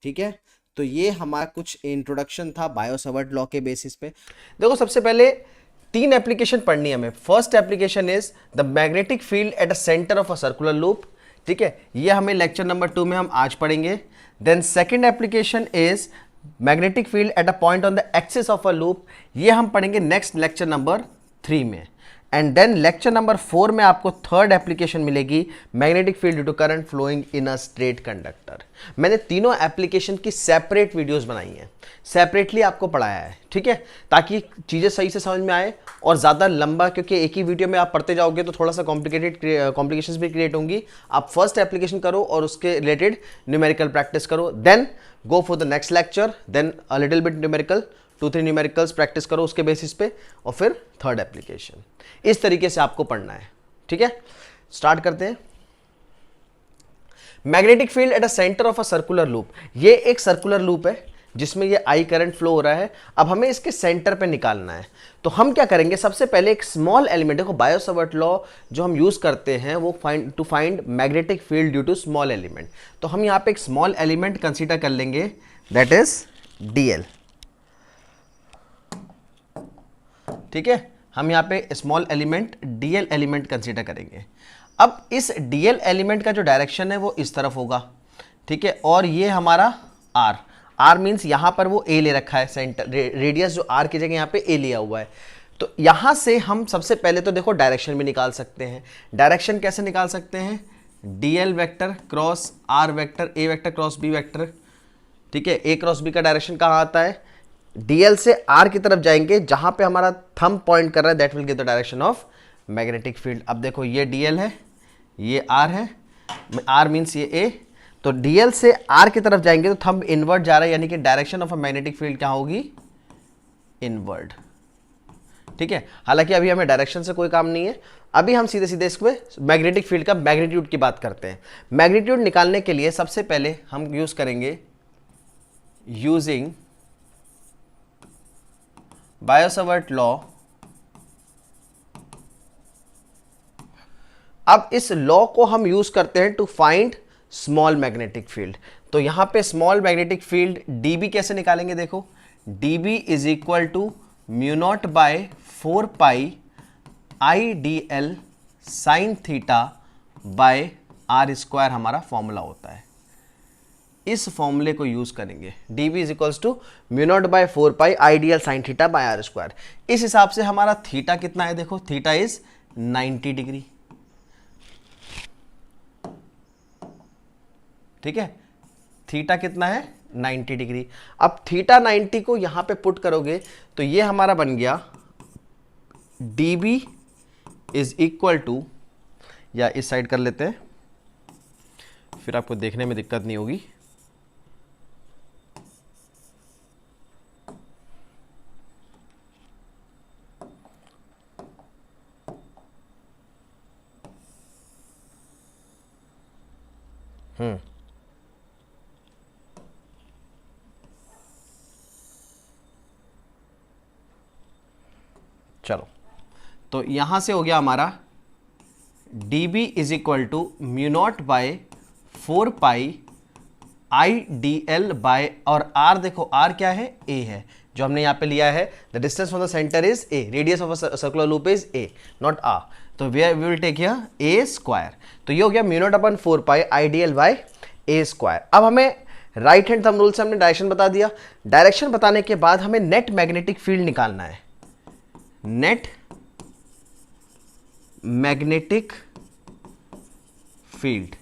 ठीक है, तो ये हमारा कुछ इंट्रोडक्शन था बायो सावर्ट लॉ के बेसिस पे। देखो सबसे पहले 3 एप्लीकेशन पढ़नी है हमें। First application is the magnetic field at a centre of a circular loop. ठीक है, ये हमें लेक्चर नंबर 2 में हम आज पढ़ेंगे। Then second application is magnetic field at a point on the axis of a loop, ये हम पढ़ेंगे नेक्स्ट लेक्चर नंबर 3 में। एंड देन लेक्चर नंबर 4 में आपको थर्ड एप्लीकेशन मिलेगी, magnetic field due to current flowing in a straight conductor. मैंने तीनों application की सेपरेट वीडियोस बनाई हैं, सेपरेटली आपको पढ़ाया है। ठीक है, ताकि चीज़ें सही से समझ में आए, और ज़्यादा लंबा, क्योंकि एक ही वीडियो में आप पढ़ते जाओगे तो थोड़ा सा कॉम्प्लिकेशंस भी क्रिएट होंगी। आप फर्स्ट एप्लीकेशन करो और उसके रिलेटेड न्यूमेरिकल प्रैक्टिस करो, then go for the next lecture, then a little bit numerical, 2-3 numericals practice करो उसके बेसिस पे, और फिर थर्ड एप्लीकेशन। इस तरीके से आपको पढ़ना है। ठीक है, स्टार्ट करते हैं। Magnetic field at a centre of a circular loop, ये एक सर्कुलर लूप है जिसमें ये आई करंट फ्लो हो रहा है। अब हमें इसके सेंटर पे निकालना है, तो हम क्या करेंगे, सबसे पहले एक स्मॉल एलिमेंट, देखो बायो सावर्ट लॉ जो हम यूज करते हैं वो to find magnetic field due to small element. तो हम यहां पे एक स्मॉल एलिमेंट कंसीडर कर लेंगे, दैट इज डीएल। ठीक है, हम यहाँ पे small element DL element consider करेंगे। अब इस डीएल एलिमेंट का जो डायरेक्शन है वो इस तरफ होगा। ठीक है, और ये हमारा आर, आर मीन्स यहाँ पर वो ए ले रखा है, सेंटर रेडियस जो आर की जगह यहाँ पे ए लिया हुआ है। तो यहाँ से हम सबसे पहले तो देखो डायरेक्शन भी निकाल सकते हैं। डायरेक्शन कैसे निकाल सकते हैं, d l vector cross r vector, A vector cross B vector. ठीक है, ए क्रॉस बी का डायरेक्शन कहाँ आता है, डीएल से आर की तरफ जाएंगे, जहां पे हमारा थंब पॉइंट कर रहा है, that will give the direction of magnetic field. अब देखो ये डीएल है, ये आर है, आर मीन्स ये ए, तो डीएल से आर की तरफ जाएंगे तो थंब इनवर्ड जा रहा है, यानी कि direction of a magnetic field क्या होगी, इनवर्ड। ठीक है, हालांकि अभी हमें डायरेक्शन से कोई काम नहीं है, अभी हम सीधे सीधे इसमें मैग्नेटिक फील्ड का मैग्नीट्यूड की बात करते हैं। मैग्नीट्यूड निकालने के लिए सबसे पहले हम यूज करेंगे यूजिंग बायो सावर्ट लॉ। अब इस लॉ को हम यूज करते हैं to find small magnetic field. तो यहां पे स्मॉल मैग्नेटिक फील्ड डीबी कैसे निकालेंगे, देखो d B is equal to mu naught by 4 pi I D L sine theta by are square हमारा फॉर्मूला होता है। इस फॉर्मूले को यूज करेंगे, dB is equals to mu naught by 4 pi ideal sine theta by are square. इस हिसाब से हमारा थीटा कितना है, देखो थीटा इज 90 डिग्री। ठीक है, थीटा कितना है, 90 डिग्री। अब थीटा 90 को यहां पे पुट करोगे तो ये हमारा बन गया dB इज इक्वल टू, या इस साइड कर लेते हैं फिर आपको देखने में दिक्कत नहीं होगी, चलो, तो यहां से हो गया हमारा dB is equal to mu naught by 4 pi I D L by, और r देखो r क्या है, a है, जो हमने यहाँ पे लिया है the distance from the centre is a, radius of a circular loop is a not r, तो we will take here a square, तो ये हो गया mu naught upon 4 pi I D L by a square. अब हमें right hand thumb rule से हमने direction बता दिया, डायरेक्शन बताने के बाद हमें नेट मैग्नेटिक फील्ड निकालना है, net magnetic field.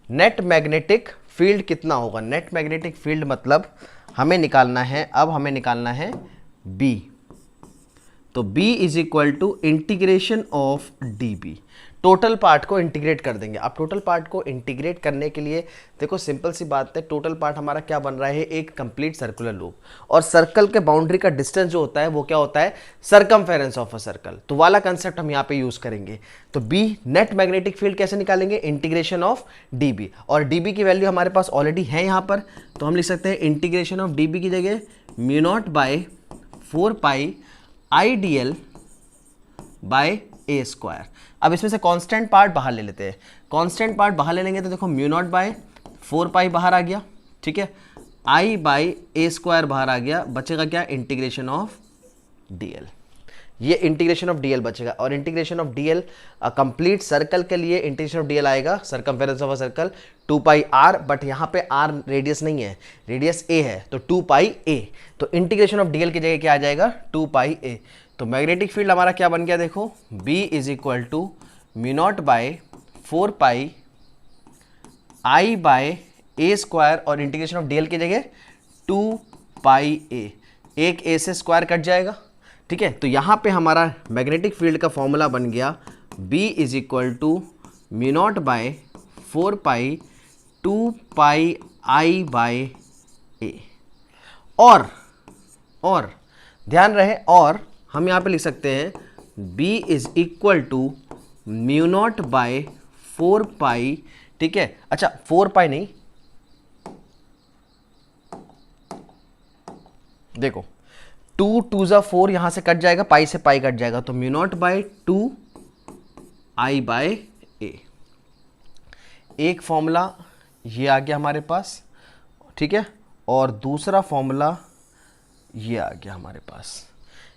Net magnetic field कितना होगा, नेट मैग्नेटिक फील्ड मतलब हमें निकालना है, अब हमें निकालना है B, तो B is equal to integration of dB, total part को इंटीग्रेट कर देंगे। अब टोटल पार्ट को इंटीग्रेट करने के लिए देखो सिंपल सी बात है, टोटल पार्ट हमारा क्या बन रहा है, एक कंप्लीट सर्कुलर लूप, और सर्कल के बाउंड्री का डिस्टेंस जो होता है वो क्या होता है, सरकमफेरेंस ऑफ अ सर्कल, तो वाला कंसेप्ट हम यहाँ पे यूज करेंगे। तो B नेट मैग्नेटिक फील्ड कैसे निकालेंगे, इंटीग्रेशन ऑफ dB, और dB की वैल्यू हमारे पास ऑलरेडी है यहाँ पर, तो हम लिख सकते हैं इंटीग्रेशन ऑफ dB की जगह mu naught by 4 pi I D L by A square. अब इसमें से कांस्टेंट पार्ट बाहर ले लेते हैं, कांस्टेंट पार्ट बाहर ले लेंगे तो देखो म्यू नॉट बाय 4 पाई बाहर आ गया, ठीक है, आई बाय ए स्क्वायर बाहर आ गया, बचेगा क्या, इंटीग्रेशन ऑफ dl, ये इंटीग्रेशन ऑफ dl बचेगा, और integration of dl complete circle के लिए इंटीग्रेशन ऑफ dl आएगा circumference of a circle 2 pi r, but यहाँ पे r रेडियस नहीं है, रेडियस a है, तो 2 पाई a, तो इंटीग्रेशन ऑफ dl की जगह क्या आ जाएगा, 2 पाई a। तो मैग्नेटिक फील्ड हमारा क्या बन गया, देखो B is equal to mu naught by 4 pi I by A square, और इंटीग्रेशन ऑफ dl की जगह 2 पाई a, एक a से स्क्वायर कट जाएगा, ठीक है। तो यहाँ पे हमारा मैग्नेटिक फील्ड का फॉर्मूला बन गया B is equal to mu naught by 4 pi 2 pi I by A, और ध्यान रहे, और हम यहाँ पे लिख सकते हैं B is equal to mu naught by 4 pi, ठीक है, अच्छा 4 पाई नहीं, देखो 2 2 जा 4 यहां से कट जाएगा, पाई से पाई कट जाएगा, तो mu naught by 2 I by ए, एक फॉर्मूला ये आ गया हमारे पास, ठीक है, और दूसरा फॉर्मूला ये आ गया हमारे पास,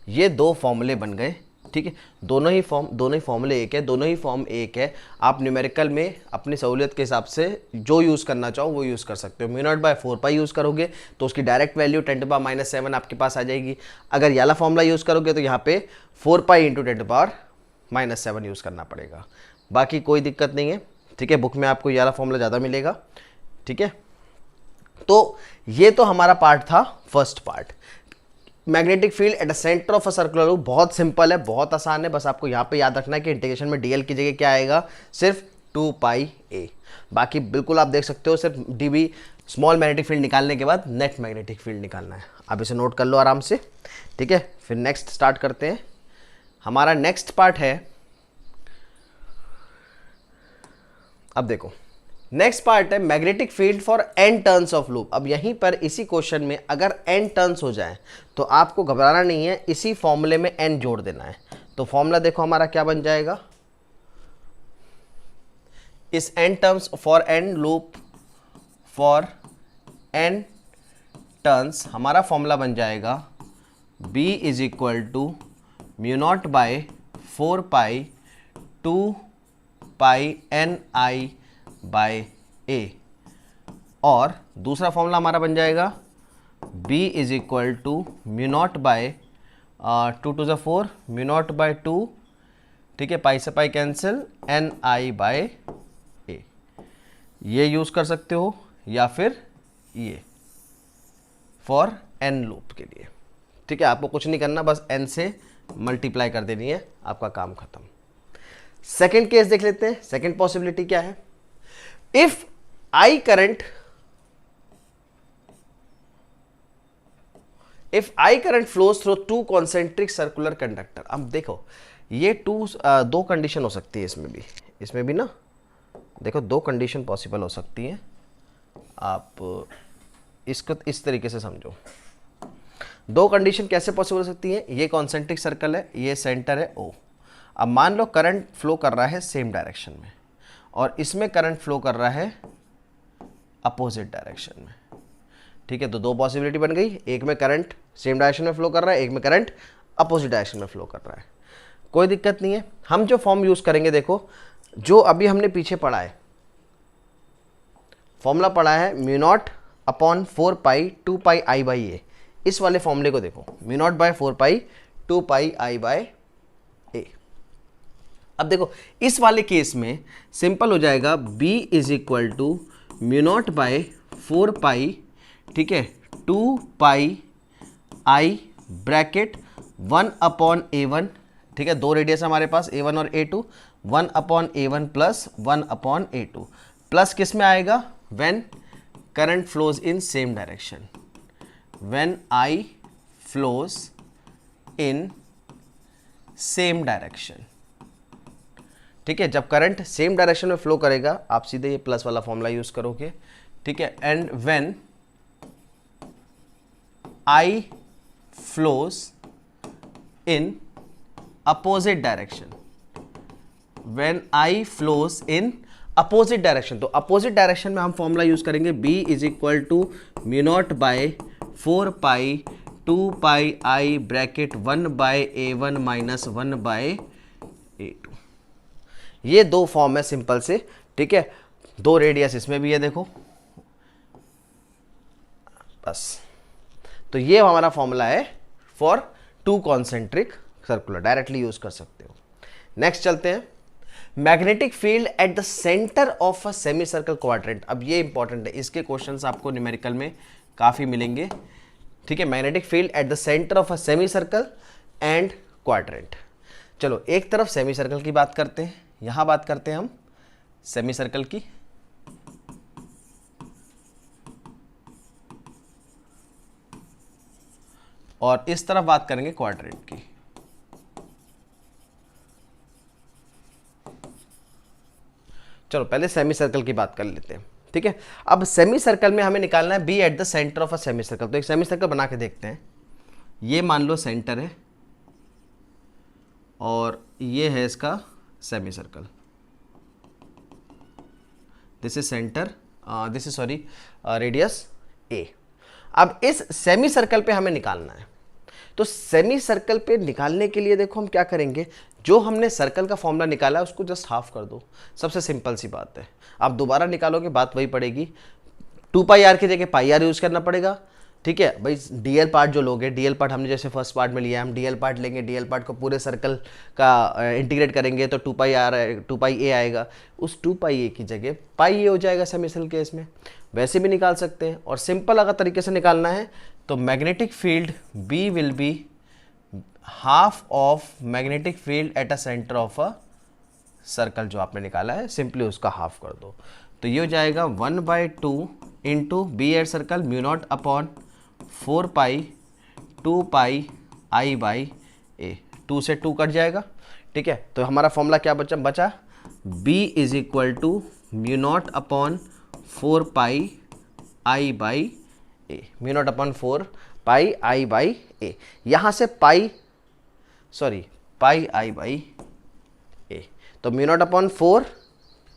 ये दो फॉर्मूले बन गए, ठीक है, दोनों ही फॉर्मूले एक है, दोनों ही फॉर्म एक है। आप न्यूमेरिकल में अपनी सहूलियत के हिसाब से जो यूज़ करना चाहो वो यूज़ कर सकते हो। Mu naught by 4 pi use करोगे तो उसकी डायरेक्ट वैल्यू 10⁻⁻7 आपके पास आ जाएगी। अगर ये वाला फॉर्मूला यूज़ करोगे तो यहाँ पे 4 पाई इंटू 10⁻⁻7 यूज़ करना पड़ेगा, बाकी कोई दिक्कत नहीं है, ठीक है। बुक में आपको ये वाला फॉर्मूला ज़्यादा मिलेगा, ठीक है। तो ये तो हमारा पार्ट था, first part, magnetic field eight the centre of a circular loop. बहुत सिंपल है, बहुत आसान है, बस आपको यहाँ पे याद रखना है कि इंटीग्रेशन में dl की जगह क्या आएगा, सिर्फ 2 पाई a। बाकी बिल्कुल आप देख सकते हो, सिर्फ dB स्मॉल मैग्नेटिक फील्ड निकालने के बाद नेट मैग्नेटिक फील्ड निकालना है। आप इसे नोट कर लो आराम से, ठीक है। फिर नेक्स्ट स्टार्ट करते हैं। हमारा नेक्स्ट पार्ट है, अब देखो नेक्स्ट पार्ट है magnetic field for n turns of loop. अब यहीं पर इसी क्वेश्चन में अगर n टर्न्स हो जाए तो आपको घबराना नहीं है, इसी फॉर्मूले में n जोड़ देना है। तो फॉर्मूला देखो हमारा क्या बन जाएगा, इस n terms for n loop for n turns हमारा फॉर्मूला बन जाएगा b is equal to mu naught by 4 pi 2 pi n i by a, और दूसरा फॉर्मूला हमारा बन जाएगा b is equal to mu naught by 2 2 4 mu naught by 2, ठीक है, पाई से pi cancel, n i by a। ये use कर सकते हो या फिर ये फॉर n लूप के लिए, ठीक है। आपको कुछ नहीं करना, बस n से मल्टीप्लाई कर देनी है, आपका काम खत्म। सेकेंड केस देख लेते हैं। सेकेंड पॉसिबिलिटी क्या है, if I current flows through two concentric circular conductor। अब देखो ये दो कंडीशन हो सकती है इसमें भी ना देखो दो कंडीशन पॉसिबल हो सकती हैं, आप इसको इस तरीके से समझो। दो कंडीशन कैसे पॉसिबल हो सकती है, ये कॉन्सेंट्रिक सर्कल है, ये सेंटर है O। अब मान लो करंट फ्लो कर रहा है सेम डायरेक्शन में और इसमें करंट फ्लो कर रहा है अपोजिट डायरेक्शन में, ठीक है। तो दो पॉसिबिलिटी बन गई, एक में करंट सेम डायरेक्शन में फ्लो कर रहा है, एक में करंट अपोजिट डायरेक्शन में फ्लो कर रहा है। कोई दिक्कत नहीं है, हम जो फॉर्म यूज करेंगे, देखो जो अभी हमने पीछे पढ़ा है, फॉर्मूला पढ़ा है mu naught upon 4 pi 2 pi I by A. इस वाले फॉर्मूले को देखो, mu naught by 4 pi 2 pi I by A. अब देखो इस वाले केस में सिंपल हो जाएगा, b is equal to mu naught by 4 pi, ठीक है, 2 pi I bracket 1 upon A1, ठीक है, दो रेडियस हमारे पास A1 और A2, 1 upon A1 plus 1 upon A2, plus किस में आएगा, when current flows in same direction, when I flows in same direction, ठीक है। जब करंट सेम डायरेक्शन में फ्लो करेगा आप सीधे ये प्लस वाला फॉर्मूला यूज करोगे, ठीक है। And when I flows in opposite direction, when I flows in opposite direction, तो अपोजिट डायरेक्शन में हम फॉर्मूला यूज करेंगे b is equal to mu naught by 4 pi 2 pi I bracket 1 by A1 minus 1 by A2। ये दो form है simple से, ठीक है। दो रेडियस इसमें भी है, देखो बस। तो ये हमारा फॉर्मूला है for to concentric circular, directly use कर सकते हो। नेक्स्ट चलते हैं, magnetic field eight the centre of a semi circle quadrant. अब ये इंपॉर्टेंट है, इसके क्वेश्चंस आपको न्यूमेरिकल में काफी मिलेंगे, ठीक है। Magnetic field eight the centre of a semi circle and quadrant. चलो एक तरफ सेमी सर्कल की बात करते हैं, यहां बात करते हैं हम सेमी सर्कल की, और इस तरफ बात करेंगे क्वाड्रेंट की। चलो पहले सेमी सर्कल की बात कर लेते हैं, ठीक है। अब सेमी सर्कल में हमें निकालना है B at the centre of a semicircle. तो एक सेमी सर्कल बना के देखते हैं, ये मान लो सेंटर है और ये है इसका semi circle, this is centre, this is sorry radius A. अब इस सेमी सर्कल पे हमें निकालना है, तो सेमी सर्कल पे निकालने के लिए देखो हम क्या करेंगे, जो हमने सर्कल का फॉर्मूला निकाला है उसको जस्ट हाफ कर दो, सबसे सिंपल सी बात है। आप दोबारा निकालोगे बात वही पड़ेगी, 2 पाई आर की जगह पाई आर यूज करना पड़ेगा, ठीक है भाई। डीएल पार्ट जो लोगे, डीएल पार्ट हमने जैसे फर्स्ट पार्ट में लिया है, हम डीएल पार्ट लेंगे, डीएल पार्ट को पूरे सर्कल का इंटीग्रेट करेंगे तो 2 पाई आर 2 पाई ए आएगा, उस 2 पाई ए की जगह पाई ए हो जाएगा सेमी सर्कल केस में। वैसे भी निकाल सकते हैं, और सिंपल अगर तरीके से निकालना है तो magnetic field B will be half of magnetic field at a centre of a circle, जो आपने निकाला है सिंपली उसका हाफ कर दो। तो ये हो जाएगा 1/2 into B at circle mu naught upon 4 pi 2 pi I by A, 2 से 2 कट जाएगा, ठीक है। तो हमारा फॉर्मूला क्या बचा b is equal to mu naught upon 4 pi I by A, mu naught upon 4 pi I by A. यहाँ से पाई आई बाई ए, तो mu naught upon 4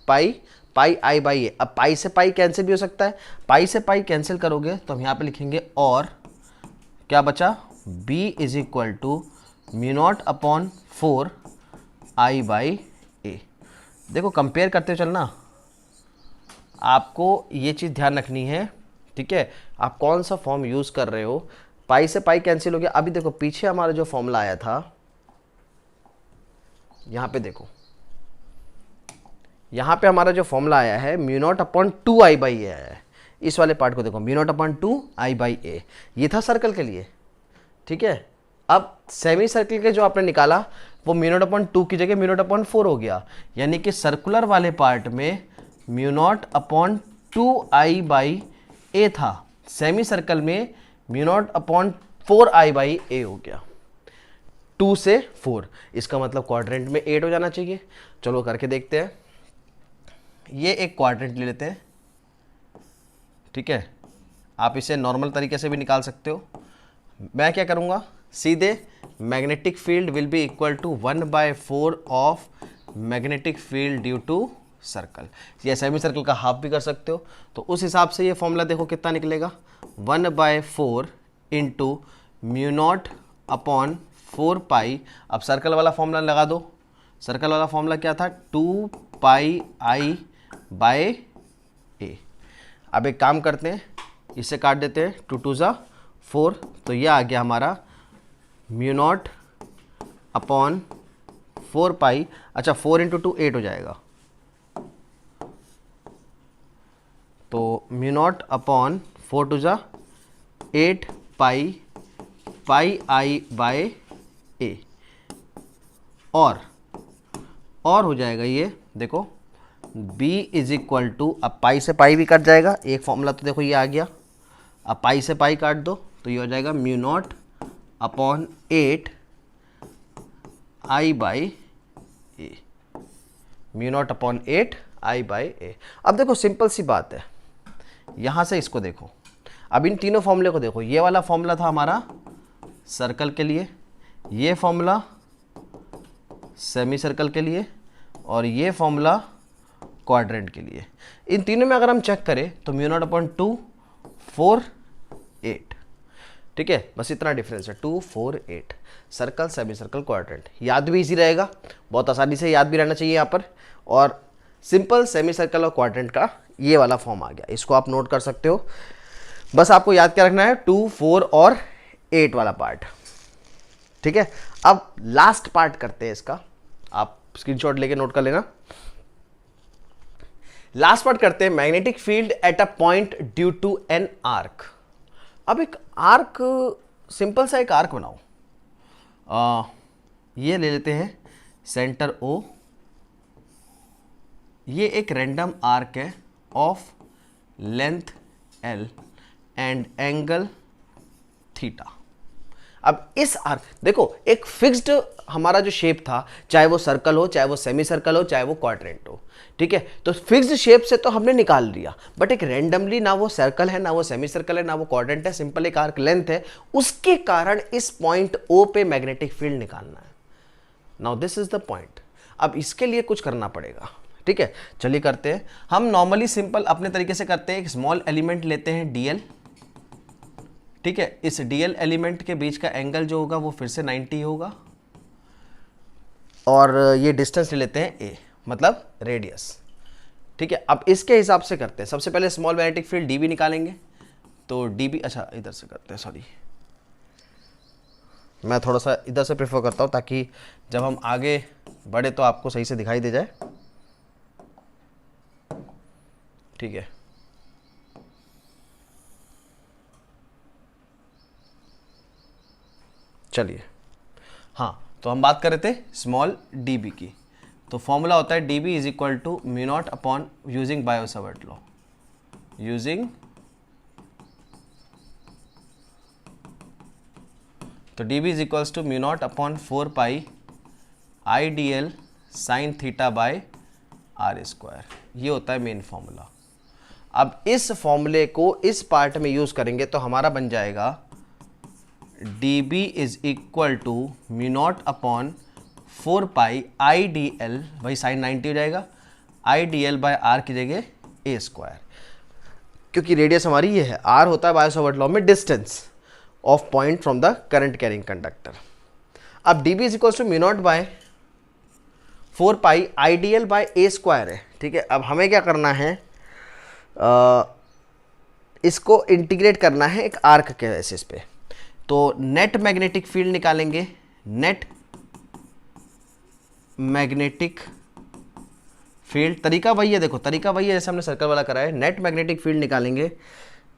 pi I by A. अब पाई से pi cancel भी हो सकता है, pi से पाई कैंसिल करोगे तो हम यहाँ पे लिखेंगे, और क्या बचा, b is equal to mu naught upon 4 I by A. देखो कंपेयर करते चलना, आपको ये चीज़ ध्यान रखनी है, ठीक है। आप कौन सा फॉर्म यूज़ कर रहे हो, पाई से पाई कैंसिल हो गया। अभी देखो पीछे हमारा जो फॉर्मूला आया था, यहाँ पे देखो, यहाँ पे हमारा जो फॉर्मूला आया है mu naught upon 2 I by A आया है। इस वाले पार्ट को देखो, mu naught upon 2 I by A, ये था सर्कल के लिए, ठीक है। अब सेमी सर्कल के जो आपने निकाला वो म्यू नॉट अपॉन 2 की जगह म्यू नॉट अपॉन 4 हो गया, यानी कि सर्कुलर वाले पार्ट में mu naught upon 2 I by A था, सेमी सर्कल में mu naught upon 4 I by A हो गया, 2 से 4। इसका मतलब क्वाड्रेंट में 8 हो जाना चाहिए। चलो करके देखते हैं, ये एक क्वाड्रेंट ले लेते हैं, ठीक है। आप इसे नॉर्मल तरीके से भी निकाल सकते हो। मैं क्या करूँगा, सीधे magnetic field will be equal to 1/4 of magnetic field due to circle, या सेमी सर्कल का हाफ भी कर सकते हो। तो उस हिसाब से ये फॉर्मूला देखो कितना निकलेगा, 1/4 इंटू म्यू नॉट अपॉन 4 पाई। अब सर्कल वाला फॉर्मूला लगा दो। सर्कल वाला फॉर्मूला क्या था, 2 पाई आई बाय ए। अब एक काम करते हैं, इसे काट देते हैं, 2 2 ज़ा 4, तो ये आ गया हमारा म्यू नॉट अपॉन 4 पाई। अच्छा 4 इंटू 2 8 हो जाएगा, तो म्यू नॉट अपॉन 4 2 ज़ा 8 पाई पाई आई बाय ए। और हो जाएगा ये देखो b इज इक्वल टू, अब पाई से पाई भी कट जाएगा, एक फॉर्मूला तो देखो ये आ गया। अब पाई से पाई काट दो तो ये हो जाएगा mu naught upon 8 I by A, mu naught upon 8 I by A. अब देखो सिंपल सी बात है, यहाँ से इसको देखो, अब इन तीनों फॉर्मूले को देखो। ये वाला फॉर्मूला था हमारा सर्कल के लिए, ये फॉर्मूला सेमी सर्कल के लिए, और ये फॉर्मूला क्वाड्रेंट के लिए। इन तीनों में अगर हम चेक करें तो म्यू नॉट अपॉन 2 4 8, ठीक है, बस इतना डिफरेंस है, 2 4 8, सर्कल सेमी सर्कल क्वाड्रेंट। याद भी इजी रहेगा, बहुत आसानी से याद भी रहना चाहिए यहाँ पर। और सिंपल सेमी सर्कल और क्वाड्रेंट का ये वाला फॉर्म आ गया, इसको आप नोट कर सकते हो। बस आपको याद क्या रखना है, 2 4 और 8 वाला पार्ट, ठीक है। अब लास्ट पार्ट करते हैं इसका, आप स्क्रीनशॉट लेके नोट कर लेना। लास्ट पार्ट करते हैं, magnetic field at a point due to an arc. अब एक आर्क, सिंपल सा एक आर्क बनाओ। ये ले लेते हैं सेंटर O, ये एक रैंडम आर्क है of length L and angle theta. अब इस आर्क देखो, एक फिक्स्ड हमारा जो शेप था, चाहे वो सर्कल हो, चाहे वो सेमी सर्कल हो, चाहे वो क्वाड्रेंट हो, ठीक है, तो फिक्स्ड शेप से तो हमने निकाल लिया, बट एक रैंडमली, ना वो सर्कल है, ना वो सेमी सर्कल है, ना वो क्वाड्रेंट है, सिंपल एक आर्क लेंथ है, उसके कारण इस पॉइंट O पे मैग्नेटिक फील्ड निकालना है। Now this is the point. अब इसके लिए कुछ करना पड़ेगा, ठीक है, चलिए करते हैं। हम नॉर्मली सिंपल अपने तरीके से करते हैं, एक स्मॉल एलिमेंट लेते हैं DL, ठीक है। इस DL एलिमेंट के बीच का एंगल जो होगा वो फिर से 90 होगा, और ये डिस्टेंस ले लेते हैं A, मतलब रेडियस, ठीक है। अब इसके हिसाब से करते हैं, सबसे पहले स्मॉल मैग्नेटिक फील्ड DB निकालेंगे, तो DB, अच्छा इधर से करते हैं, सॉरी, मैं थोड़ा सा इधर से प्रेफर करता हूँ ताकि जब हम आगे बढ़े तो आपको सही से दिखाई दे जाए, ठीक है। चलिए, हाँ, तो हम बात कर रहे थे स्मॉल dB की, तो फॉर्मूला होता है dB is equal to mu naught upon, using Biot Savart law, using, तो dB is equals to mu naught upon 4 pi IDL sine theta by R square, ये होता है मेन फॉर्मूला। अब इस फॉर्मूले को इस पार्ट में यूज करेंगे तो हमारा बन जाएगा dB is equal to mu naught upon 4 pi IDL, भाई साइन 90 हो जाएगा, IDL बाय R की जगह A स्क्वायर, क्योंकि रेडियस हमारी ये है, R होता है बायो-सावर्ट लॉ में distance of point from the current carrying conductor. अब dB is equal to mu naught by 4 pi IDL by A square है, ठीक है। अब हमें क्या करना है, इसको इंटीग्रेट करना है एक आर्क के बेसिस पे, तो नेट मैग्नेटिक फील्ड निकालेंगे, नेट मैग्नेटिक फील्ड, तरीका वही है, देखो तरीका वही है जैसे हमने सर्कल वाला करा है, नेट मैग्नेटिक फील्ड निकालेंगे,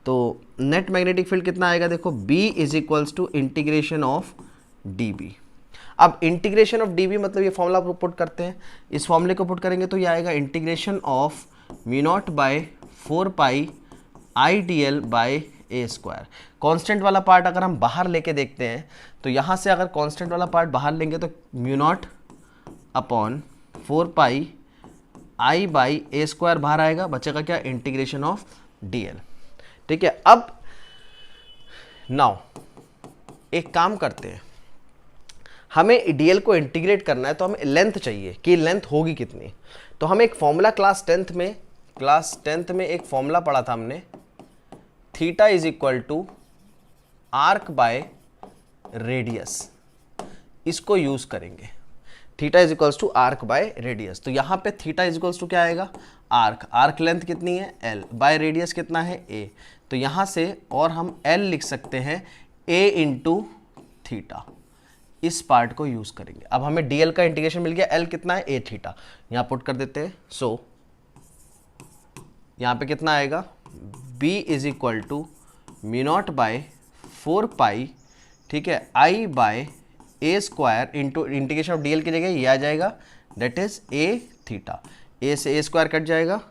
तो नेट मैग्नेटिक फील्ड कितना आएगा, देखो B is equals to integration of dB। अब इंटीग्रेशन ऑफ dB मतलब ये फॉर्मूला पुट करते हैं, इस फॉर्मूले को पुट करेंगे तो ये आएगा integration of mu naught by 4 pi IDL by A square. Constant वाला पार्ट अगर हम बाहर लेके देखते हैं तो यहाँ से अगर कांस्टेंट वाला पार्ट बाहर लेंगे तो mu naught upon 4 pi I by A square बाहर आएगा, बचेगा क्या, इंटीग्रेशन ऑफ डीएल। ठीक है, अब नाउ एक काम करते हैं, हमें डीएल को इंटीग्रेट करना है तो हमें लेंथ चाहिए कि लेंथ होगी कितनी। तो हम एक फॉर्मूला क्लास टेंथ में एक फॉर्मूला पढ़ा था हमने, theta is equal to arc by radius, इसको यूज करेंगे। Theta is equals to arc by radius, तो यहां पे थीटा इज इक्वल्स टू क्या आएगा, आर्क लेंथ कितनी है एल, बाय रेडियस कितना है ए, तो यहां से और हम एल लिख सकते हैं ए इंटू थीटा, इस पार्ट को यूज करेंगे। अब हमें डीएल का इंटीग्रेशन मिल गया, एल कितना है ए थीटा, यहां पुट कर देते हैं। सो यहां पे कितना आएगा, B is equal to mu naught by 4 pi, ठीक है, I by A square into integration of DL की जगह ये आ जाएगा, that is a theta, A से ए स्क्वायर कट जाएगा,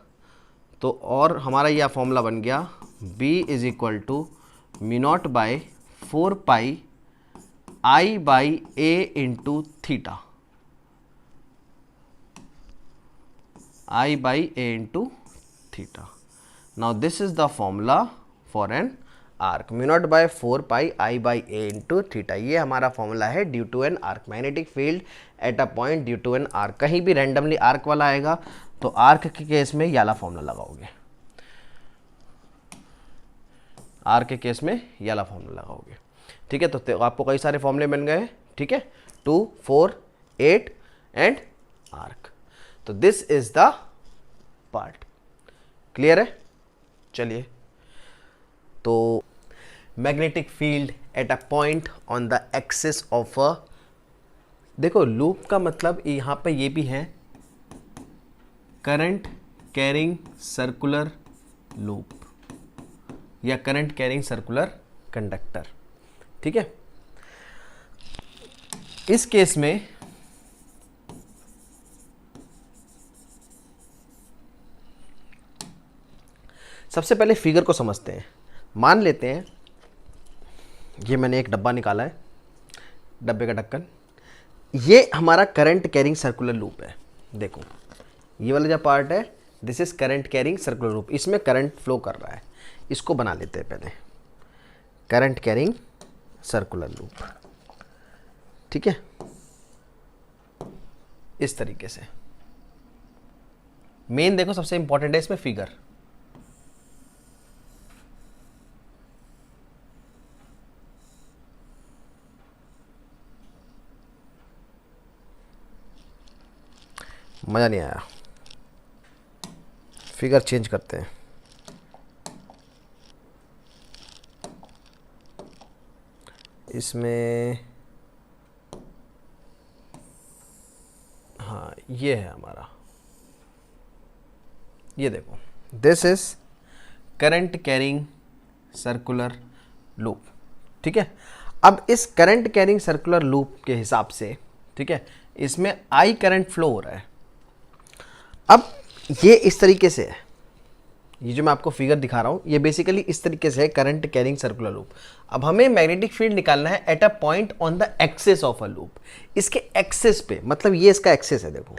तो और हमारा यह फॉर्मूला बन गया B is equal to mu naught by 4 pi I by a into theta, I by a into theta. Now this is the formula for an arc, mu naught by 4 pi I by a into theta, ये हमारा formula है due to an arc, magnetic field at a point due to an arc. कहीं भी randomly arc वाला आएगा तो arc के case में ये वाला फॉर्मूला लगाओगे, आर्क के केस में ये वाला फॉर्मूला लगाओगे। ठीक है, तो आपको कई सारे फॉर्मूले बन गए। ठीक है, 2, 4, 8 एंड आर्क, तो this is the part. Clear है? चलिए, तो magnetic field at a point on the axis of अ, देखो लूप का मतलब यहां पे ये भी है, करंट कैरिंग सर्कुलर लूप या करंट कैरिंग सर्कुलर कंडक्टर। ठीक है, इस केस में सबसे पहले फिगर को समझते हैं। मान लेते हैं ये मैंने एक डब्बा निकाला है, डब्बे का ढक्कन, ये हमारा करंट कैरिंग सर्कुलर लूप है। देखो ये वाला जो पार्ट है, this is current carrying circular loop, इसमें करंट फ्लो कर रहा है। इसको बना लेते हैं पहले, करंट कैरिंग सर्कुलर लूप। ठीक है, इस तरीके से। मेन देखो सबसे इंपॉर्टेंट है इसमें फिगर। मजा नहीं आया, फिगर चेंज करते हैं। इसमें हाँ ये है हमारा, ये देखो this is current carrying circular loop. ठीक है, अब इस करंट कैरिंग सर्कुलर लूप के हिसाब से, ठीक है, इसमें आई करंट फ्लो हो रहा है। अब ये इस तरीके से है, ये जो मैं आपको फिगर दिखा रहा हूँ ये बेसिकली इस तरीके से है, करंट कैरिंग सर्कुलर लूप। अब हमें मैग्नेटिक फील्ड निकालना है eight a point on the axis of a loop. इसके एक्सिस पे, मतलब ये इसका एक्सिस है, देखो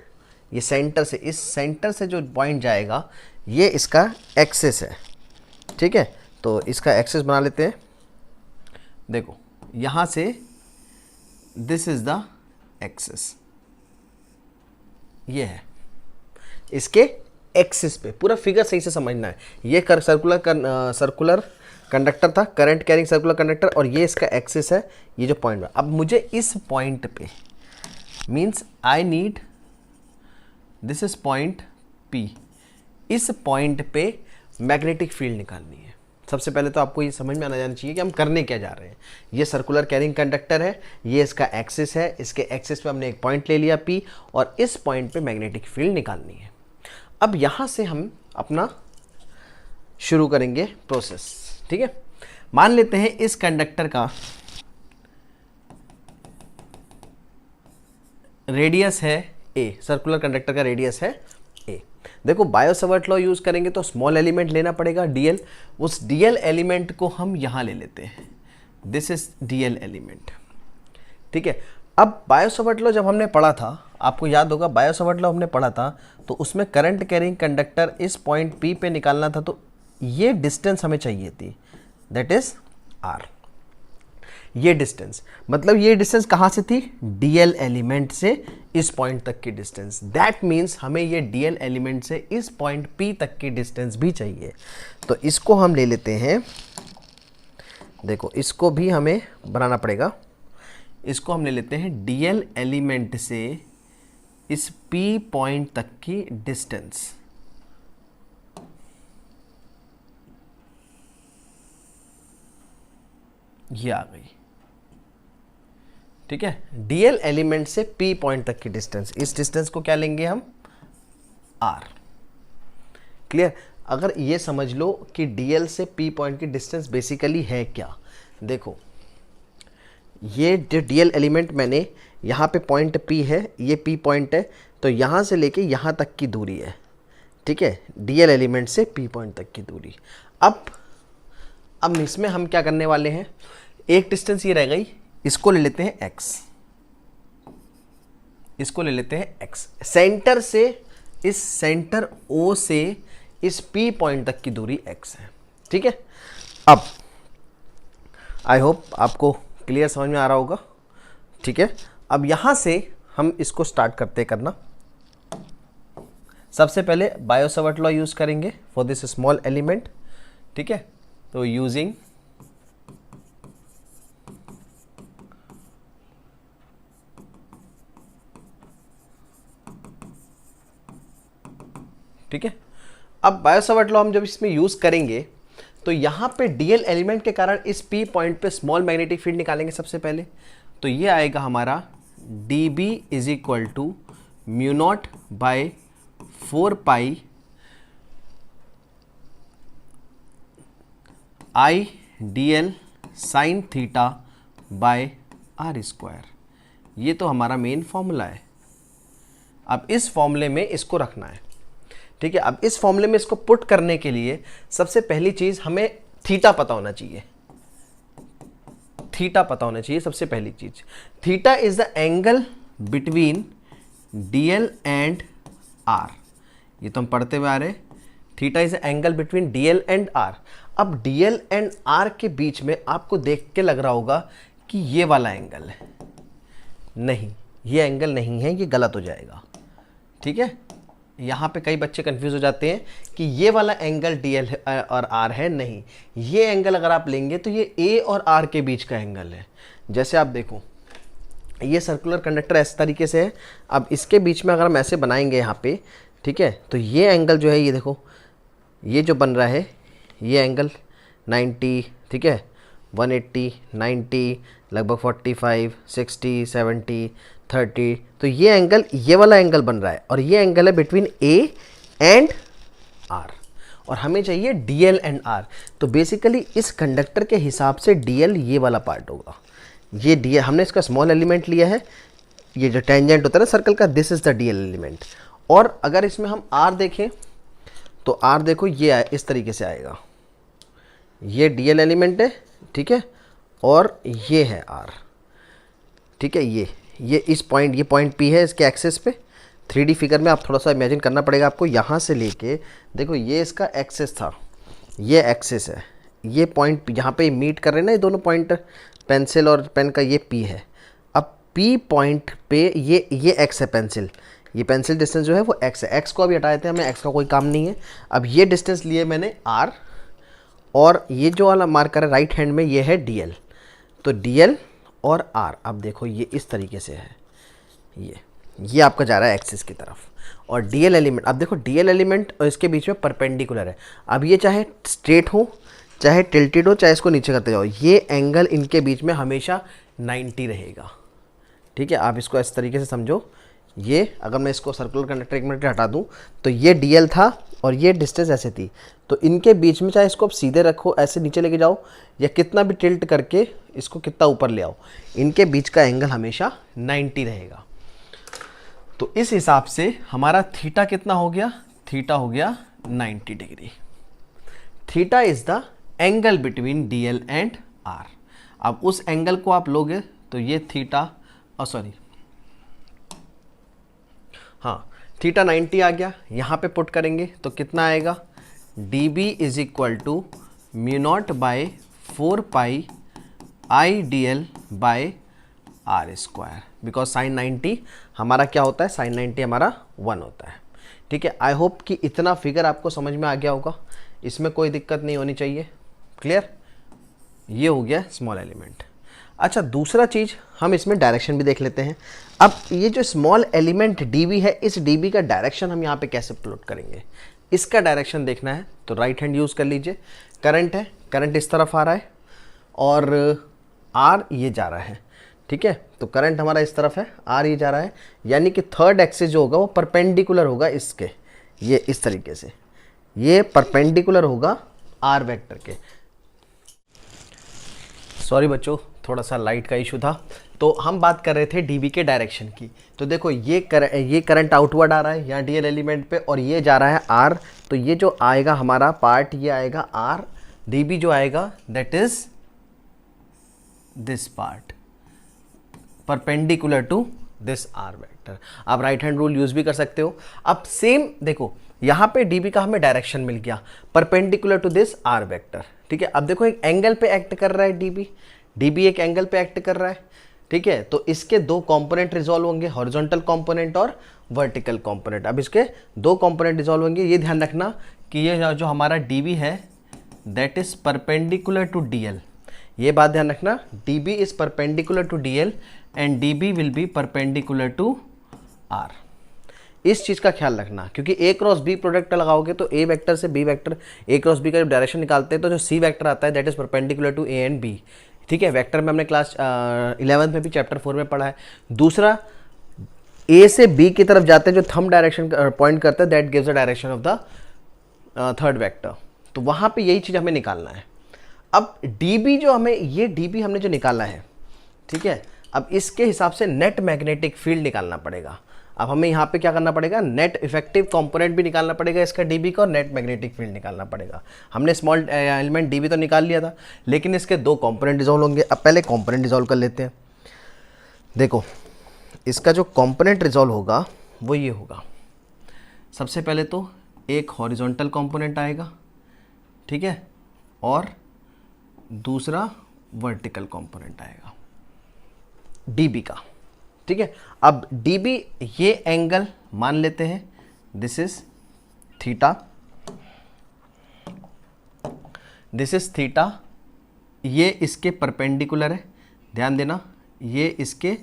ये सेंटर से, इस सेंटर से जो पॉइंट जाएगा ये इसका एक्सिस है। ठीक है, तो इसका एक्सिस बना लेते हैं। देखो यहाँ से दिस इज द एक्सिस, ये है इसके एक्सिस पे। पूरा फिगर सही से समझना है। ये सर्कुलर कंडक्टर था, करंट कैरिंग सर्कुलर कंडक्टर, और ये इसका एक्सिस है, ये जो पॉइंट है। अब मुझे इस पॉइंट पे, means I need, this is point P, इस पॉइंट पे मैग्नेटिक फील्ड निकालनी है। सबसे पहले तो आपको ये समझ में आना जाना चाहिए कि हम करने क्या जा रहे हैं। ये सर्कुलर कैरिंग कंडक्टर है, ये इसका एक्सिस है, इसके एक्सिस पे हमने एक पॉइंट ले लिया P, और इस पॉइंट पे मैग्नेटिक फील्ड निकालनी है। अब यहां से हम अपना शुरू करेंगे प्रोसेस। ठीक है, मान लेते हैं इस कंडक्टर का रेडियस है A, सर्कुलर कंडक्टर का रेडियस है A। देखो बायो सावर्ट लॉ यूज करेंगे तो स्मॉल एलिमेंट लेना पड़ेगा dl, उस dl एलिमेंट को हम यहां ले लेते हैं, दिस इज dl एलिमेंट। ठीक है, अब बायो-सावर्ट लॉ जब हमने पढ़ा था, आपको याद होगा बायो-सावर्ट लॉ हमने पढ़ा था, तो उसमें करंट कैरिंग कंडक्टर इस पॉइंट P पे निकालना था, तो ये डिस्टेंस हमें चाहिए थी, दैट इज R। ये डिस्टेंस मतलब ये डिस्टेंस कहाँ से थी, DL एलिमेंट से इस पॉइंट तक की डिस्टेंस। दैट मीन्स हमें ये DL एलिमेंट से इस पॉइंट P तक की डिस्टेंस भी चाहिए। तो इसको हम ले लेते हैं, देखो इसको भी हमें बनाना पड़ेगा। इसको हम ले लेते हैं DL एलिमेंट से इस P पॉइंट तक की डिस्टेंस। ये आ गई, ठीक है। DL एलिमेंट से P पॉइंट तक की डिस्टेंस, इस डिस्टेंस को क्या लेंगे हम, R। क्लियर। अगर ये समझ लो कि DL से P पॉइंट की डिस्टेंस बेसिकली है क्या, देखो ये जो DL एलिमेंट मैंने यहाँ पे पॉइंट P है, ये P पॉइंट है, तो यहाँ से लेके यहाँ तक की दूरी है, ठीक है, DL एलिमेंट से P पॉइंट तक की दूरी। अब इसमें हम क्या करने वाले हैं, एक डिस्टेंस ये रह गई, इसको ले लेते हैं x, इसको ले लेते हैं x। सेंटर से, इस सेंटर O से इस P पॉइंट तक की दूरी x है, ठीक है। अब आई होप आपको क्लियर समझ में आ रहा होगा, ठीक है। अब यहां से हम इसको स्टार्ट करते करना। सबसे पहले बायो-सावर्ट लॉ यूज करेंगे फॉर दिस स्मॉल एलिमेंट, ठीक है। तो यूजिंग ठीक है। अब बायो-सावर्ट लॉ हम जब इसमें यूज करेंगे तो यहां पे DL एलिमेंट के कारण इस P पॉइंट पे स्मॉल मैग्नेटिक फील्ड निकालेंगे सबसे पहले। तो ये आएगा हमारा dB is equal to mu naught by 4 pi I DL sine theta by R square. ये तो हमारा मेन फॉर्मूला है। अब इस फॉर्मूले में इसको रखना है, ठीक है। अब इस फॉर्मूले में इसको पुट करने के लिए सबसे पहली चीज हमें थीटा पता होना चाहिए, थीटा पता होना चाहिए सबसे पहली चीज। Theta is the angle between DL and R, ये तो हम पढ़ते हुए आ रहे हैं। Theta is the angle between DL and R। अब DL एंड R के बीच में आपको देख के लग रहा होगा कि ये वाला एंगल है, नहीं ये एंगल नहीं है, ये गलत हो जाएगा, ठीक है। यहाँ पे कई बच्चे कंफ्यूज हो जाते हैं कि ये वाला एंगल DL और R है, नहीं ये एंगल अगर आप लेंगे तो ये A और R के बीच का एंगल है। जैसे आप देखो ये सर्कुलर कंडक्टर इस तरीके से है, अब इसके बीच में अगर हम ऐसे बनाएंगे यहाँ पे, ठीक है, तो ये एंगल जो है, ये देखो ये जो बन रहा है ये एंगल 90, ठीक है, 180, 90, लगभग 45, 60, 70, 30, तो ये एंगल, ये वाला एंगल बन रहा है और ये एंगल है बिटवीन A एंड R, और हमें चाहिए DL एंड R। तो बेसिकली इस कंडक्टर के हिसाब से DL ये वाला पार्ट होगा, ये DL हमने इसका स्मॉल एलिमेंट लिया है, ये जो टेंजेंट होता है ना सर्कल का, this is the DL element. और अगर इसमें हम R देखें तो R देखो ये इस तरीके से आएगा, ये DL एलिमेंट है, ठीक है, और ये है R, ठीक है। ये इस पॉइंट, ये पॉइंट P है इसके एक्सिस पे। 3D फिगर में आप थोड़ा सा इमेजिन करना पड़ेगा आपको। यहाँ से लेके देखो ये इसका एक्सिस था, ये एक्सिस है, ये पॉइंट यहाँ पे मीट कर रहे हैं ना ये दोनों पॉइंट, पेंसिल और पेन का, ये P है। अब P पॉइंट पे ये X है, पेंसिल, ये पेंसिल डिस्टेंस जो है वो X है। X को अभी हटा देते हैं, हमें X का कोई काम नहीं है। अब ये डिस्टेंस लिए मैंने R, और ये जो वाला मार्कर है राइट हैंड में ये है DL, तो DL और R। अब देखो ये इस तरीके से है, ये आपका जा रहा है एक्सिस की तरफ, और DL एलिमेंट, अब देखो DL एलिमेंट और इसके बीच में परपेंडिकुलर है। अब ये चाहे स्ट्रेट हो, चाहे टिल्टेड हो, चाहे इसको नीचे करते जाओ, ये एंगल इनके बीच में हमेशा 90 रहेगा, ठीक है। आप इसको इस तरीके से समझो। ये अगर मैं इसको सर्कुलर कंडक्टर 1 मिनट हटा दूं तो ये DL था और ये डिस्टेंस ऐसे थी, तो इनके बीच में चाहे इसको आप सीधे रखो, ऐसे नीचे लेके जाओ, या कितना भी टिल्ट करके इसको कितना ऊपर ले आओ, इनके बीच का एंगल हमेशा 90 रहेगा। तो इस हिसाब से हमारा थीटा कितना हो गया, थीटा हो गया 90 degree. Theta is the angle between DL and R। अब उस एंगल को आप लोगे तो ये थीटा सॉरी, हाँ, थीटा 90 आ गया, यहाँ पे पुट करेंगे तो कितना आएगा, D B is equal to mu naught by 4 pi I D L by are square, because sine 90 हमारा क्या होता है, साइन 90 हमारा 1 होता है। ठीक है, आई होप कि इतना फिगर आपको समझ में आ गया होगा, इसमें कोई दिक्कत नहीं होनी चाहिए। क्लियर, ये हो गया स्मॉल एलिमेंट। अच्छा, दूसरा चीज़ हम इसमें डायरेक्शन भी देख लेते हैं। अब ये जो स्मॉल एलिमेंट dv है, इस dv का डायरेक्शन हम यहाँ पे कैसे प्लॉट करेंगे, इसका डायरेक्शन देखना है तो राइट हैंड यूज़ कर लीजिए। करंट है, करंट इस तरफ आ रहा है और r ये जा रहा है। ठीक है, तो करंट हमारा इस तरफ है, r ये जा रहा है, यानी कि थर्ड एक्सिस जो होगा वो परपेंडिकुलर होगा इसके, ये इस तरीके से, ये परपेंडिकुलर होगा r वेक्टर के। सॉरी बच्चों, थोड़ा सा लाइट का इशू था। तो हम बात कर रहे थे dv के डायरेक्शन की। तो देखो ये करंट आउटवर्ड आ रहा है यहाँ dl एलिमेंट पे, और ये जा रहा है r, तो ये जो आएगा हमारा पार्ट ये आएगा r, db जो आएगा that is this part perpendicular to this r vector. आप राइट हैंड रूल यूज भी कर सकते हो। अब सेम देखो यहाँ पे db का हमें डायरेक्शन मिल गया perpendicular to this r vector. ठीक है, अब देखो एक एंगल पे एक्ट कर रहा है db एक एंगल पे एक्ट कर रहा है। ठीक है, तो इसके दो कंपोनेंट रिजॉल्व होंगे, हॉरिजॉन्टल कंपोनेंट और वर्टिकल कंपोनेंट। अब इसके दो कंपोनेंट रिजॉल्व होंगे। ये ध्यान रखना कि ये जो हमारा db है that is perpendicular to dl, ये बात ध्यान रखना, db is perpendicular to dl and db will be perpendicular to r। इस चीज़ का ख्याल रखना, क्योंकि a क्रॉस b प्रोडक्ट लगाओगे तो a वेक्टर से b vector, a cross b का जब डायरेक्शन निकालते हैं तो जो c वेक्टर आता है that is perpendicular to a and b। ठीक है, वेक्टर में हमने क्लास 11th में भी चैप्टर 4 में पढ़ा है। दूसरा, a से b की तरफ जाते हैं जो थंब डायरेक्शन पॉइंट करता है that gives the direction of the third vector. तो वहाँ पे यही चीज़ हमें निकालना है। अब db जो हमें, ये db हमने जो निकाला है, ठीक है, अब इसके हिसाब से नेट मैग्नेटिक फील्ड निकालना पड़ेगा। अब हमें यहाँ पे क्या करना पड़ेगा, नेट इफेक्टिव कंपोनेंट भी निकालना पड़ेगा इसका db का, और नेट मैग्नेटिक फील्ड निकालना पड़ेगा। हमने स्मॉल एलिमेंट db तो निकाल लिया था, लेकिन इसके दो कंपोनेंट डिसॉल्व होंगे। अब पहले कंपोनेंट डिसॉल्व कर लेते हैं। देखो इसका जो कंपोनेंट रिजॉल्व होगा वो ये होगा, सबसे पहले तो एक हॉरिजॉन्टल कंपोनेंट आएगा, ठीक है, और दूसरा वर्टिकल कंपोनेंट आएगा db का। ठीक है, अब db ये एंगल मान लेते हैं this is theta, this is theta, ये इसके परपेंडिकुलर है, ध्यान देना, ये इसके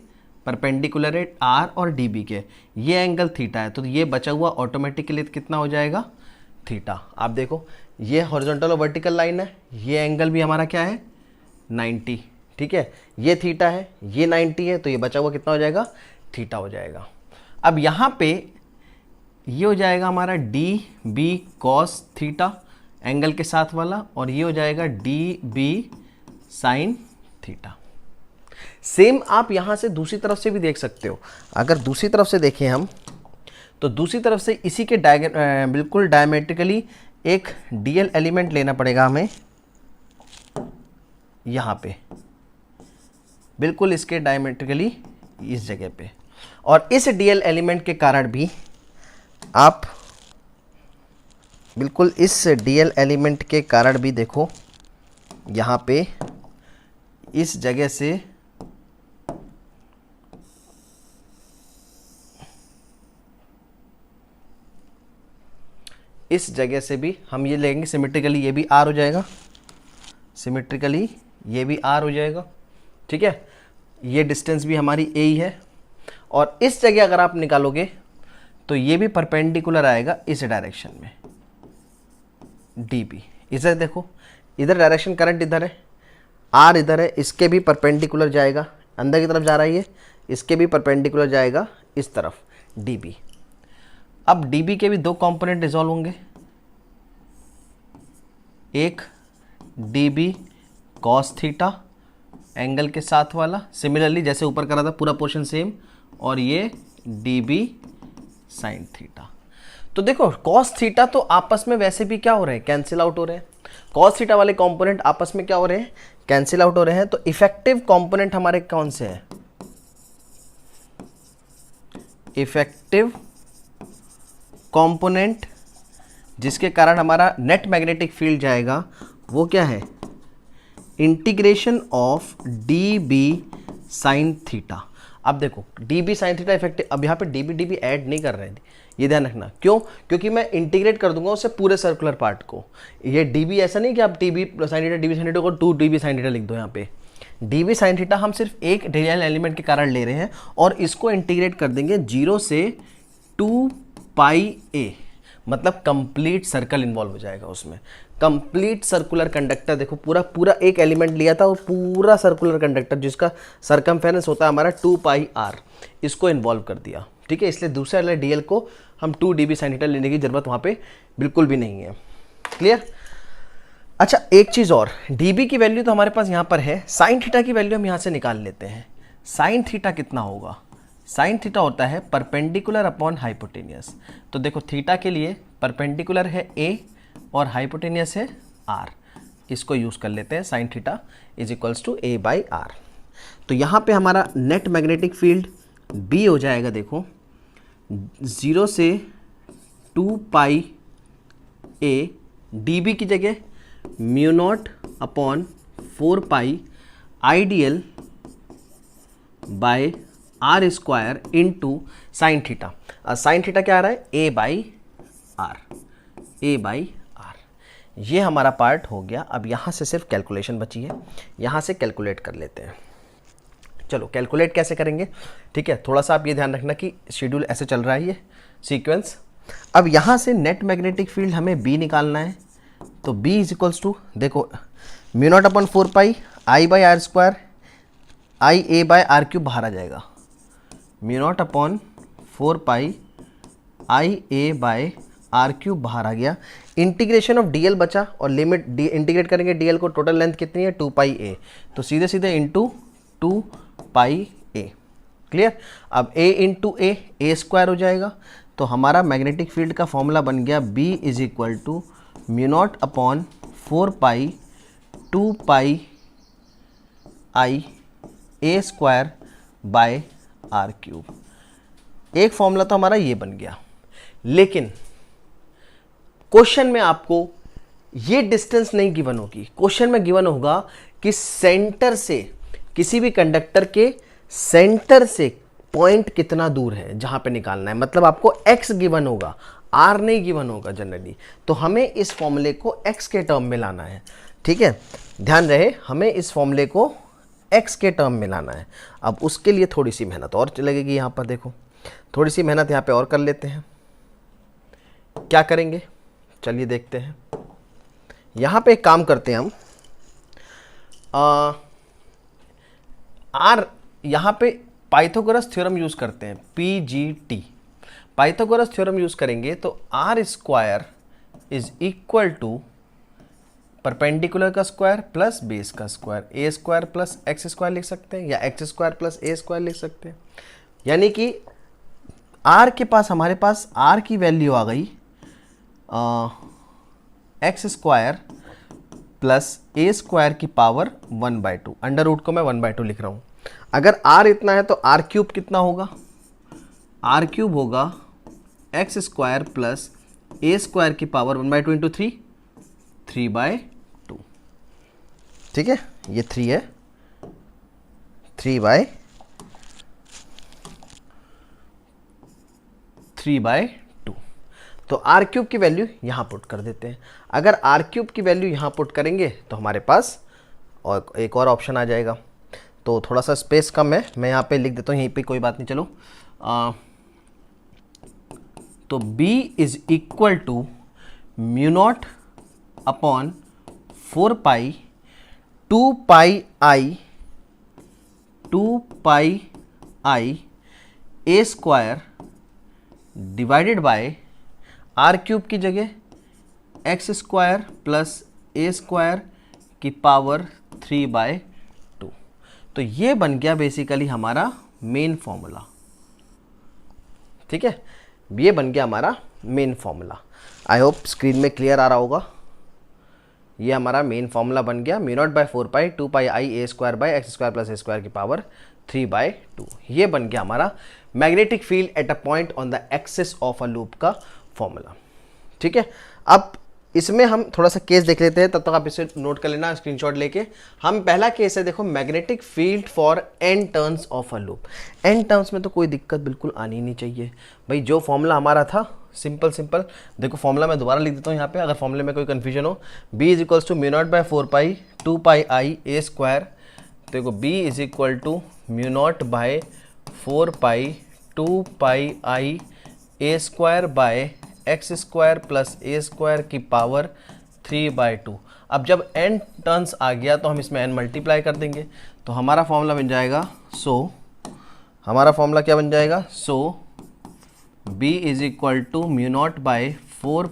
परपेंडिकुलर है r और db के, ये एंगल थीटा है, तो ये बचा हुआ ऑटोमेटिकली कितना हो जाएगा, थीटा। आप देखो ये हॉरिजॉन्टल और वर्टिकल लाइन है, ये एंगल भी हमारा क्या है 90। ठीक है, ये थीटा है, ये 90 है, तो ये बचा हुआ कितना हो जाएगा, थीटा हो जाएगा। अब यहाँ पे ये हो जाएगा हमारा D B cos theta angle के साथ वाला, और ये हो जाएगा D B sine theta. Same आप यहाँ से दूसरी तरफ से भी देख सकते हो। अगर दूसरी तरफ से देखें हम, तो दूसरी तरफ से इसी के बिल्कुल डायमेट्रिकली एक डीएल एलिमेंट लेना पड़ेगा हमें यहाँ पे, बिल्कुल इसके डायमेट्रिकली इस जगह पे, और इस डीएल एलिमेंट के कारण भी आप बिल्कुल इस डीएल एलिमेंट के कारण भी देखो यहाँ पे इस जगह से भी हम ये लेंगे सिमेट्रिकली, ये भी आर हो जाएगा, सिमेट्रिकली ये भी आर हो जाएगा। ठीक है, ये डिस्टेंस भी हमारी ए ही है, और इस जगह अगर आप निकालोगे तो ये भी परपेंडिकुलर आएगा इस डायरेक्शन में db। इधर देखो, इधर डायरेक्शन करंट इधर है, r इधर है, इसके भी परपेंडिकुलर जाएगा, अंदर की तरफ जा रहा है ये, इसके भी परपेंडिकुलर जाएगा इस तरफ db। अब db के भी दो कंपोनेंट रिजॉल्व होंगे, एक db cos थीटा एंगल के साथ वाला, सिमिलरली जैसे ऊपर करा था पूरा पोर्शन सेम, और ये db sin थीटा। तो देखो cos थीटा तो आपस में वैसे भी क्या हो रहे हैं, कैंसिल आउट हो रहे हैं। cos थीटा वाले कंपोनेंट आपस में क्या हो रहे हैं, कैंसिल आउट हो रहे हैं। तो इफेक्टिव कंपोनेंट हमारे कौन से हैं, इफेक्टिव कंपोनेंट जिसके कारण हमारा नेट मैग्नेटिक फील्ड जाएगा वो क्या है, integration of D B sine theta. अब देखो D B sine theta effective, अब यहाँ पे डी बी ऐड नहीं कर रहे हैं, ये ध्यान रखना। क्यों? क्योंकि मैं इंटीग्रेट कर दूंगा उससे पूरे सर्कुलर पार्ट को। ये डी बी ऐसा नहीं कि आप D B sine theta, D B sine theta को 2 डी बी साइन थीटा लिख दो। यहाँ पे डी बी साइन थीटा हम सिर्फ एक रियल एलिमेंट के कारण ले रहे हैं और इसको इंटीग्रेट कर देंगे 0 से 2 पाई ए, मतलब कंप्लीट सर्कल इन्वॉल्व हो जाएगा उसमें। कंप्लीट सर्कुलर कंडक्टर, देखो पूरा पूरा एक एलिमेंट लिया था और पूरा सर्कुलर कंडक्टर जिसका सरकमफेरेंस होता है हमारा 2 पाई आर, इसको इन्वॉल्व कर दिया। ठीक है, इसलिए दूसरे वाले डीएल को हम 2 डी बी साइन थीटा लेने की जरूरत वहाँ पे बिल्कुल भी नहीं है। क्लियर? अच्छा एक चीज़ और, डी बी की वैल्यू तो हमारे पास यहाँ पर है, साइन थीटा की वैल्यू हम यहाँ से निकाल लेते हैं। साइन थीटा कितना होगा? साइन थीटा होता है परपेंडिकुलर अपॉन हाइपोटेनियस। तो देखो थीटा के लिए परपेंडिकुलर है ए और हाइपोटेनियस है आर, इसको यूज़ कर लेते हैं। Sine theta is equals to a by R. तो यहाँ पे हमारा नेट मैग्नेटिक फील्ड बी हो जाएगा, देखो 0 से 2 पाई ए, डी बी की जगह mu naught upon 4 pi I DL by are square into sine theta. Sine theta क्या आ रहा है? A by R, A by R. ये हमारा पार्ट हो गया। अब यहाँ से सिर्फ कैलकुलेशन बची है, यहाँ से कैलकुलेट कर लेते हैं। चलो कैलकुलेट कैसे करेंगे? ठीक है, थोड़ा सा आप ये ध्यान रखना कि शेड्यूल ऐसे चल रहा है ये सीक्वेंस। अब यहाँ से नेट मैग्नेटिक फील्ड हमें बी निकालना है। तो बी इज इक्वल्स टू, देखो mu naught upon 4 pi I by R square, I a by R cube बाहर आ जाएगा। Mu naught upon 4 pi I a by R cube बाहर आ गया। इंटीग्रेशन ऑफ डी एल बचा और लिमिट डी इंटीग्रेट करेंगे डी एल को, टोटल लेंथ कितनी है 2 पाई ए, तो सीधे सीधे इंटू 2 पाई ए। क्लियर? अब a इंटू ए स्क्वायर हो जाएगा। तो हमारा मैग्नेटिक फील्ड का फॉर्मूला बन गया b is equal to mu naught upon 4 pi 2 pi I A square by R cube. एक फॉर्मूला तो हमारा ये बन गया, लेकिन क्वेश्चन में आपको ये डिस्टेंस नहीं गिवन होगी। क्वेश्चन में गिवन होगा कि सेंटर से, किसी भी कंडक्टर के सेंटर से पॉइंट कितना दूर है जहां पे निकालना है। मतलब आपको x गिवन होगा, r नहीं गिवन होगा जनरली। तो हमें इस फॉर्मूले को x के टर्म में लाना है। ठीक है, ध्यान रहे, हमें इस फॉर्मूले को x के टर्म में लाना है। अब उसके लिए थोड़ी सी मेहनत और लगेगी। यहाँ पर देखो थोड़ी सी मेहनत यहाँ पे और कर लेते हैं। क्या करेंगे चलिए देखते हैं। यहाँ पे एक काम करते हैं हम, आर यहाँ पे पाइथागोरस थ्योरम यूज करते हैं, PGT। पाइथागोरस थ्योरम यूज करेंगे तो R square is equal to perpendicular का स्क्वायर प्लस बेस का square, a square plus X square लिख सकते हैं, या एक्स स्क्वायर प्लस ए स्क्वायर लिख सकते हैं। यानी कि आर के पास, हमारे पास आर की वैल्यू आ गई एक्स स्क्वायर प्लस ए स्क्वायर की पावर 1/2। अंडर रूट को मैं 1/2 लिख रहा हूँ। अगर r इतना है तो r क्यूब कितना होगा? r क्यूब होगा एक्स स्क्वायर प्लस ए स्क्वायर की पावर 1/2 इंटू 3, 3/2। ठीक है, ये 3 है, 3/2। तो r क्यूब की वैल्यू यहाँ पुट कर देते हैं। अगर r क्यूब की वैल्यू यहाँ पुट करेंगे तो हमारे पास और एक और ऑप्शन आ जाएगा। तो थोड़ा सा स्पेस कम है, मैं यहाँ पे लिख देता हूँ, यहीं पे कोई बात नहीं। चलो तो b is equal to mu naught upon 4 pi 2 pi I A square divided by R cube की जगह एक्स स्क्वायर प्लस ए स्क्वायर की पावर 3/2। तो ये बन गया बेसिकली हमारा मेन फॉर्मूला। ठीक है, ये बन गया हमारा main formula. I hope screen में क्लियर आ रहा होगा। ये हमारा मेन फॉर्मूला बन गया, mu naught by 4 pi 2 pi I A square by X square plus A square की पावर 3/2। ये बन गया हमारा magnetic field at a point on the axis of a loop का फॉर्मूला। ठीक है, अब इसमें हम थोड़ा सा केस देख लेते हैं, तब तक आप इसे नोट कर लेना स्क्रीनशॉट लेके। हम पहला केस है, देखो, magnetic field for n turns of a loop. n turns में तो कोई दिक्कत बिल्कुल आनी नहीं चाहिए भाई। जो फॉर्मूला हमारा था सिंपल देखो, फॉर्मूला मैं दोबारा लिख देता हूँ यहाँ पे, अगर फॉर्मूले में कोई कंफ्यूजन हो। b is equals to mu naught by 4 2 pi I A square. देखो b is equal to mu naught by 4 2 pi I A square by X square plus A square की पावर 3/2। अब जब n टर्न्स आ गया तो हम इसमें n multiply कर देंगे, तो हमारा फॉर्मूला बन जाएगा, हमारा फॉर्मूला क्या बन जाएगा, b is equal to mu naught by 4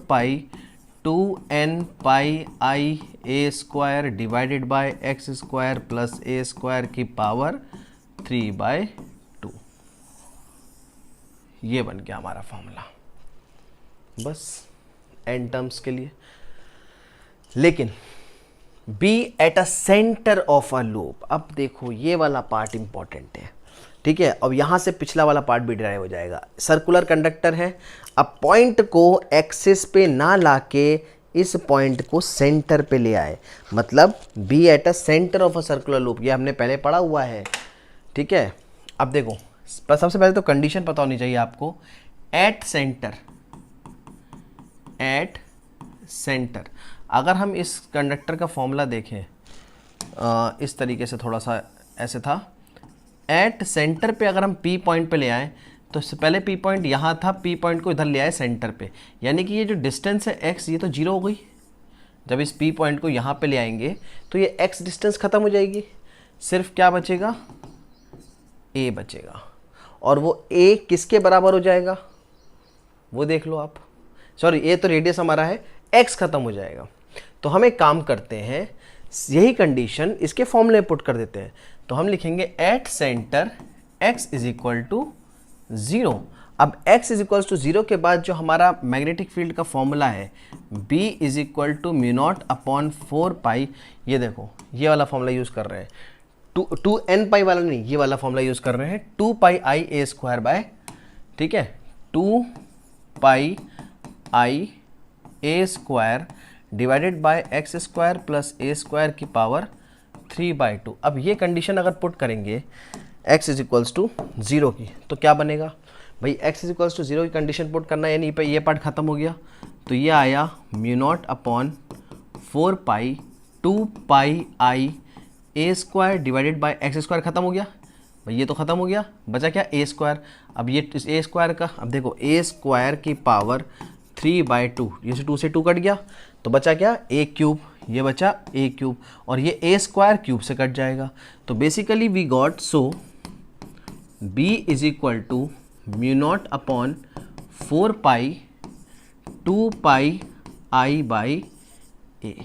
2n pi I A square divided by X square plus A square की पावर 3/2। ये बन गया हमारा फॉर्मूला बस n टर्म्स के लिए। लेकिन b eight a centre of a loop, अब देखो ये वाला पार्ट इंपॉर्टेंट है। ठीक है, अब यहां से पिछला वाला पार्ट भी डिराइव हो जाएगा। सर्कुलर कंडक्टर है, अब पॉइंट को एक्सिस पे ना लाके इस पॉइंट को सेंटर पे ले आए, मतलब b eight a centre of a circular loop, ये हमने पहले पढ़ा हुआ है। ठीक है, अब देखो, सबसे पहले तो कंडीशन पता होनी चाहिए आपको। एट सेंटर, अगर हम इस कंडक्टर का फॉर्मूला देखें इस तरीके से, थोड़ा सा ऐसे था। एट सेंटर पे अगर हम P पॉइंट पे ले आए, तो इससे पहले P पॉइंट यहाँ था, P पॉइंट को इधर ले आए सेंटर पे, यानी कि ये जो डिस्टेंस है x, ये तो 0 हो गई। जब इस P पॉइंट को यहाँ पे ले आएंगे तो ये x डिस्टेंस ख़त्म हो जाएगी, सिर्फ क्या बचेगा, a बचेगा। और वो a किसके बराबर हो जाएगा वो देख लो आप। सॉरी, ये तो रेडियस हमारा है, x खत्म हो जाएगा। तो हम एक काम करते हैं, यही कंडीशन इसके फॉर्मूले पुट कर देते हैं। तो हम लिखेंगे at centre x is equal to 0। अब x इज इक्वल टू 0 के बाद जो हमारा मैग्नेटिक फील्ड का फॉर्मूला है, b is equal to mu naught upon 4 pi, ये देखो ये वाला फॉर्मूला यूज़ कर रहे हैं, 2n पाई वाला नहीं, ये वाला फॉर्मूला यूज़ कर रहे हैं, 2 pi I A square bye, ठीक है, 2 pi I A square divided by X square plus A square की पावर 3/2। अब ये कंडीशन अगर पुट करेंगे x इज इक्वल्स टू 0 की, तो क्या बनेगा भाई, x इज इक्वल्स टू 0 की कंडीशन पुट करना, यानी पे ये पार्ट खत्म हो गया। तो ये आया mu naught upon 4 2 pi I A square divided by X square, खत्म हो गया भाई, ये तो खत्म हो गया, बचा क्या, ए स्क्वायर। अब ये ए स्क्वायर का, अब देखो ए स्क्वायर की पावर 3/2, ये से 2 से 2 कट गया, तो बचा क्या, a क्यूब, ये बचा a क्यूब, और ये a स्क्वायर क्यूब से कट जाएगा। तो basically we got, so b is equal to mu naught upon 4 2 pi I by A,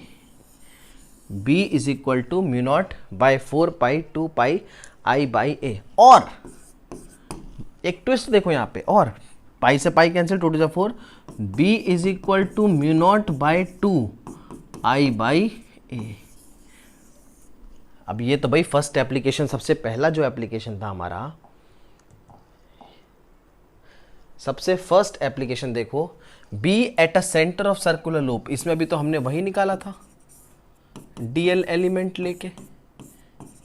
b is equal to mu naught by 4 2 pi I by A. और एक twist देखो यहाँ पे, और pi से pi cancel, 2 to 4, b is equal to mu naught by 2 I by A. अब ये तो भाई फर्स्ट एप्लीकेशन, सबसे पहला जो एप्लीकेशन था हमारा, सबसे फर्स्ट एप्लीकेशन देखो, b eight a centre of circular loop, इसमें भी तो हमने वही निकाला था, dl एलिमेंट लेके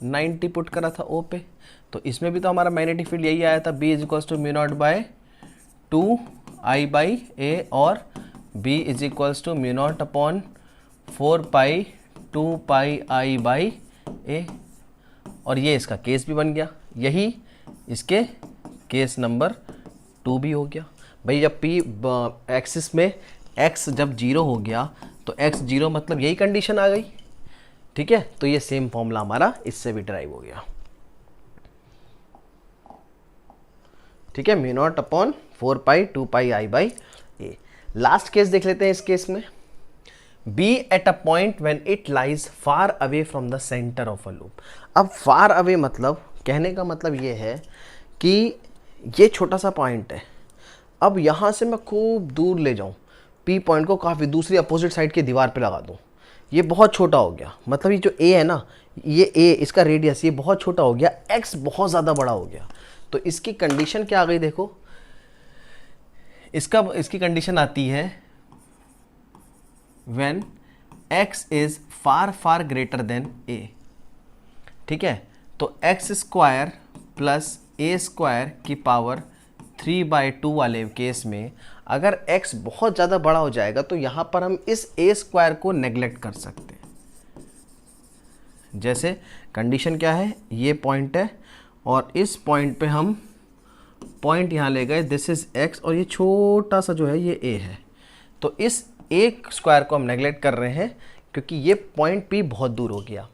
90 पुट करा था O पे, तो इसमें भी तो हमारा मैग्नेटिक फील्ड यही आया था, b is equal to mu naught by 2 I by A, और b is equals to mu naught upon 4 2 pi I by A. और ये इसका केस भी बन गया, यही इसके केस नंबर 2 भी हो गया भाई। जब p एक्सिस में x जब 0 हो गया, तो x 0 मतलब यही कंडीशन आ गई। ठीक है, तो ये सेम फॉर्मूला हमारा इससे भी ड्राइव हो गया। ठीक है, mu naught upon 4 2 pi I by A. Last case देख लेते हैं इस केस में, b eight a point when it lies far away from the centre of a loop. अब फार अवे मतलब, कहने का मतलब ये है कि ये छोटा सा पॉइंट है, अब यहाँ से मैं खूब दूर ले जाऊँ, p पॉइंट को काफ़ी दूसरी अपोजिट साइड की दीवार पे लगा दूँ, ये बहुत छोटा हो गया, मतलब ये जो ए है ना, ये ए इसका रेडियस ये बहुत छोटा हो गया, एक्स बहुत ज़्यादा बड़ा हो गया। तो इसकी कंडीशन क्या आ गई देखो, इसकी कंडीशन आती है when x is far far greater than a। ठीक है, तो एक्स स्क्वायर प्लस ए स्क्वायर की पावर 3/2 वाले केस में अगर x बहुत ज़्यादा बड़ा हो जाएगा तो यहाँ पर हम इस a स्क्वायर को नेग्लेक्ट कर सकते हैं। जैसे कंडीशन क्या है, ये पॉइंट है और इस पॉइंट पे हम पॉइंट यहाँ ले गए, दिस इज x और ये छोटा सा जो है ये a है। तो इस a स्क्वायर को हम नेग्लेक्ट कर रहे हैं क्योंकि ये पॉइंट p बहुत दूर हो गया।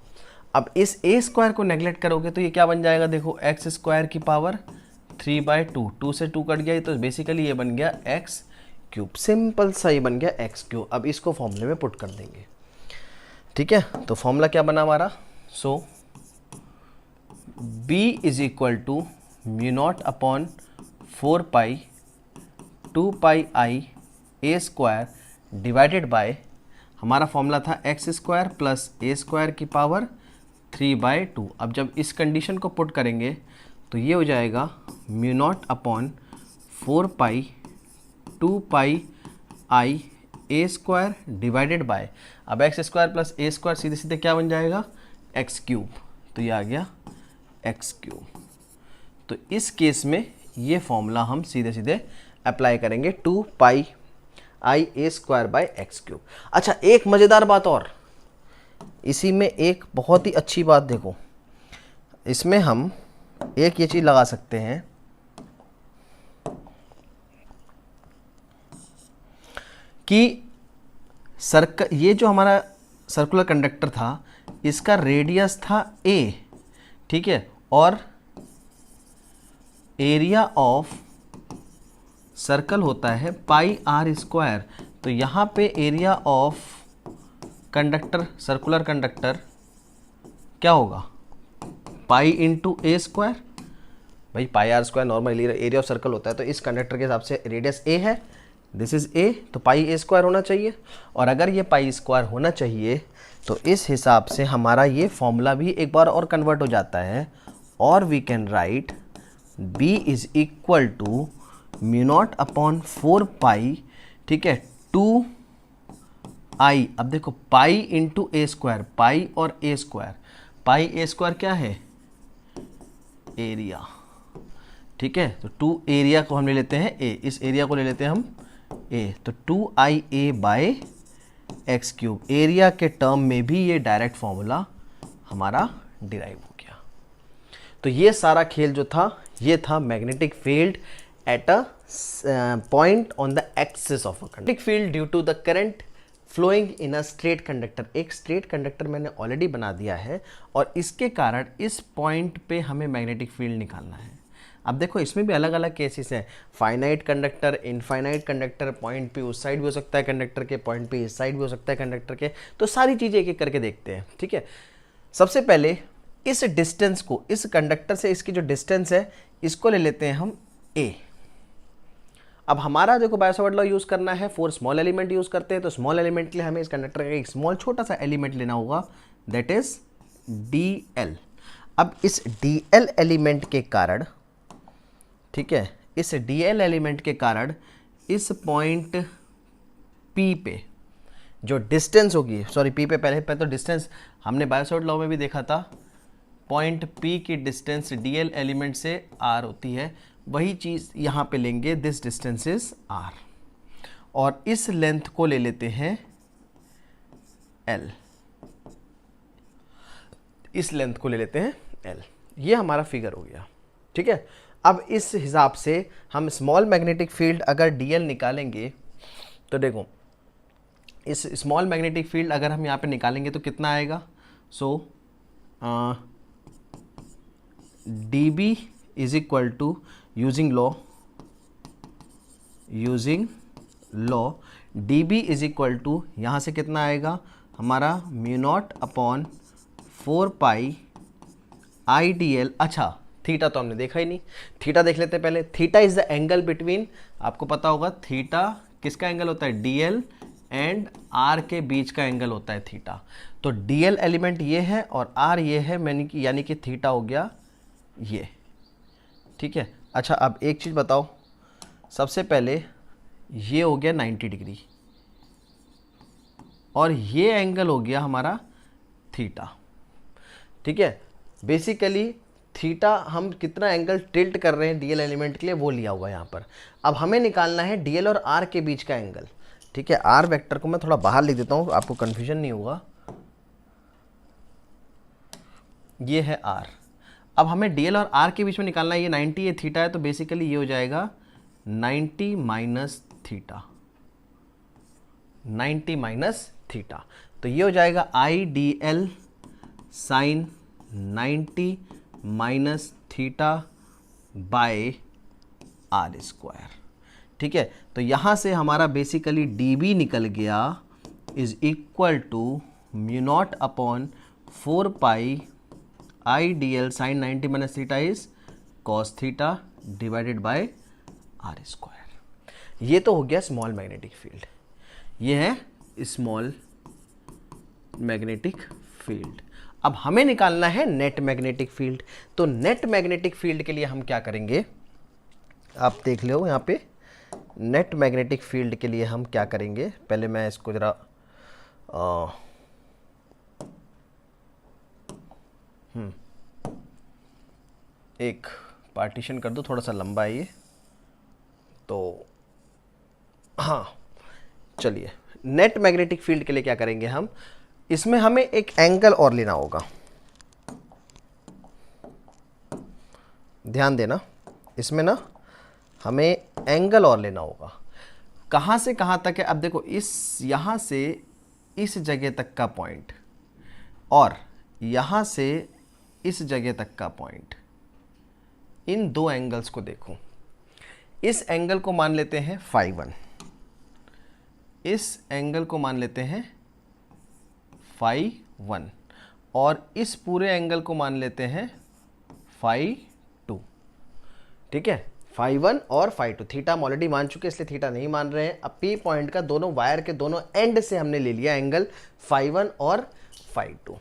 अब इस a स्क्वायर को नेग्लेक्ट करोगे तो ये क्या बन जाएगा, देखो x स्क्वायर की पावर 3/2, 2 से 2 कट गया तो बेसिकली ये बन गया x क्यूब। सिंपल सा ये बन गया x क्यूब। अब इसको फॉर्मूले में पुट कर देंगे। ठीक है, तो फॉर्मूला क्या बना हमारा, so b is equal to mu naught upon 4 pi 2 pi I A square divided by, हमारा फॉर्मूला था एक्स स्क्वायर प्लस ए स्क्वायर की पावर 3/2। अब जब इस कंडीशन को पुट करेंगे तो ये हो जाएगा mu naught upon 4 pi 2 pi I A square divided bye, अब एक्स स्क्वायर प्लस ए स्क्वायर सीधे सीधे क्या बन जाएगा, एक्स क्यूब। तो ये आ गया एक्स क्यूब। तो इस केस में ये फॉर्मूला हम सीधे सीधे अप्लाई करेंगे 2 pi I A square by X cube. अच्छा, एक मज़ेदार बात और, इसी में एक बहुत ही अच्छी बात देखो, इसमें हम एक ये चीज़ लगा सकते हैं कि ये जो हमारा सर्कुलर कंडक्टर था इसका रेडियस था a, ठीक है, और एरिया ऑफ सर्कल होता है पाई आर स्क्वायर। तो यहाँ पे area of conductor, circular conductor क्या होगा, पाई इंटू ए स्क्वायर। भाई pi R square normal area of circle होता है, तो इस कंडक्टर के हिसाब से रेडियस ए है, दिस इज ए, तो पाई ए स्क्वायर होना चाहिए। और अगर ये पाई स्क्वायर होना चाहिए तो इस हिसाब से हमारा ये फॉर्मूला भी एक बार और कन्वर्ट हो जाता है, और we can write b is equal to mu naught upon 4 pi, ठीक है, 2 आई, अब देखो पाई इंटू ए स्क्वायर, पाई और ए स्क्वायर, पाई ए स्क्वायर क्या है, एरिया। ठीक है, तो 2 एरिया को हम ले लेते हैं a, इस एरिया को ले लेते हैं हम a, तो 2ia by X cube. Area के टर्म में भी ये डायरेक्ट फॉर्मूला हमारा डिराइव हो गया। तो ये सारा खेल जो था ये था magnetic field at a point on the axis of a conductor. Magnetic field due to the current flowing in a straight conductor. एक स्ट्रेट कंडक्टर मैंने ऑलरेडी बना दिया है और इसके कारण इस पॉइंट पे हमें मैग्नेटिक फील्ड निकालना है। अब देखो इसमें भी अलग अलग केसेस हैं, finite conductor, infinite conductor, point पे उस साइड भी हो सकता है कंडक्टर के, पॉइंट पे इस साइड भी हो सकता है कंडक्टर के। तो सारी चीज़ें एक एक करके देखते हैं। ठीक है, सबसे पहले इस डिस्टेंस को, इस कंडक्टर से इसकी जो डिस्टेंस है इसको ले लेते हैं हम a। अब हमारा देखो बायो-सावर्ट लॉ यूज़ करना है, 4 स्मॉल एलिमेंट यूज़ करते हैं, तो स्मॉल एलिमेंट के लिए हमें इस कंडक्टर का एक स्मॉल छोटा सा एलिमेंट लेना होगा, दैट इज dl। अब इस dl एलिमेंट के कारण, ठीक है, इस dl एलिमेंट के कारण इस पॉइंट P पे जो डिस्टेंस होगी, सॉरी P पे पहले तो डिस्टेंस हमने बायो-सावर्ट लॉ में भी देखा था, पॉइंट P की डिस्टेंस dl एलिमेंट से r होती है, वही चीज़ यहाँ पे लेंगे, दिस डिस्टेंस इज r, और इस लेंथ को ले लेते हैं l, इस लेंथ को ले लेते हैं l। ये हमारा फिगर हो गया। ठीक है, अब इस हिसाब से हम स्मॉल मैग्नेटिक फील्ड अगर dl निकालेंगे तो देखो इस स्मॉल मैग्नेटिक फील्ड अगर हम यहाँ पे निकालेंगे तो कितना आएगा, so dB is equal to using law dB is equal to यहाँ से कितना आएगा हमारा mu naught upon 4 pi I dl। अच्छा, थीटा तो हमने देखा ही नहीं, थीटा देख लेते हैं पहले। Theta is the angle between, आपको पता होगा थीटा किसका एंगल होता है, dl एंड आर के बीच का एंगल होता है थीटा। तो डीएल एलिमेंट ये है और आर ये है, यानी कि थीटा हो गया ये, ठीक है। अच्छा अब एक चीज़ बताओ, सबसे पहले ये हो गया 90 डिग्री और ये एंगल हो गया हमारा थीटा, ठीक है। बेसिकली थीटा हम कितना एंगल टिल्ट कर रहे हैं डीएल एलिमेंट के लिए वो लिया हुआ है यहाँ पर। अब हमें निकालना है डीएल और आर के बीच का एंगल, ठीक है। आर वेक्टर को मैं थोड़ा बाहर लिख देता हूँ, आपको कन्फ्यूजन नहीं होगा। ये है आर। अब हमें डीएल और आर के बीच में निकालना है, ये 90 ये थीटा है, तो बेसिकली ये हो जाएगा 90 माइनस थीटा, 90 माइनस थीटा। तो ये हो जाएगा I D L sine 90 minus theta by are square, ठीक है। तो यहाँ से हमारा बेसिकली डी बी निकल गया is equal to mu naught upon 4 pi I D L sine 90 minus theta is cos theta divided by are square. ये तो हो गया स्मॉल मैग्नेटिक फील्ड, ये है स्मॉल मैग्नेटिक फील्ड। अब हमें निकालना है नेट मैग्नेटिक फील्ड। तो नेट मैग्नेटिक फील्ड के लिए हम क्या करेंगे, आप देख लो यहाँ पे। नेट मैग्नेटिक फील्ड के लिए हम क्या करेंगे, पहले मैं इसको ज़रा एक पार्टीशन कर दूँ, थोड़ा सा लंबा है ये, तो हाँ चलिए। नेट मैग्नेटिक फील्ड के लिए क्या करेंगे हम, इसमें हमें एक एंगल और लेना होगा, ध्यान देना, इसमें ना हमें एंगल और लेना होगा। कहाँ से कहाँ तक है, अब देखो इस यहाँ से इस जगह तक का पॉइंट और यहाँ से इस जगह तक का पॉइंट, इन दो एंगल्स को देखो। इस एंगल को मान लेते हैं φ1, इस एंगल को मान लेते हैं φ1 और इस पूरे एंगल को मान लेते हैं φ2, ठीक है। φ1 और φ2, थीटा हम ऑलरेडी मान चुके इसलिए थीटा नहीं मान रहे हैं। अब पी पॉइंट का दोनों वायर के दोनों एंड से हमने ले लिया एंगल φ1 और φ2,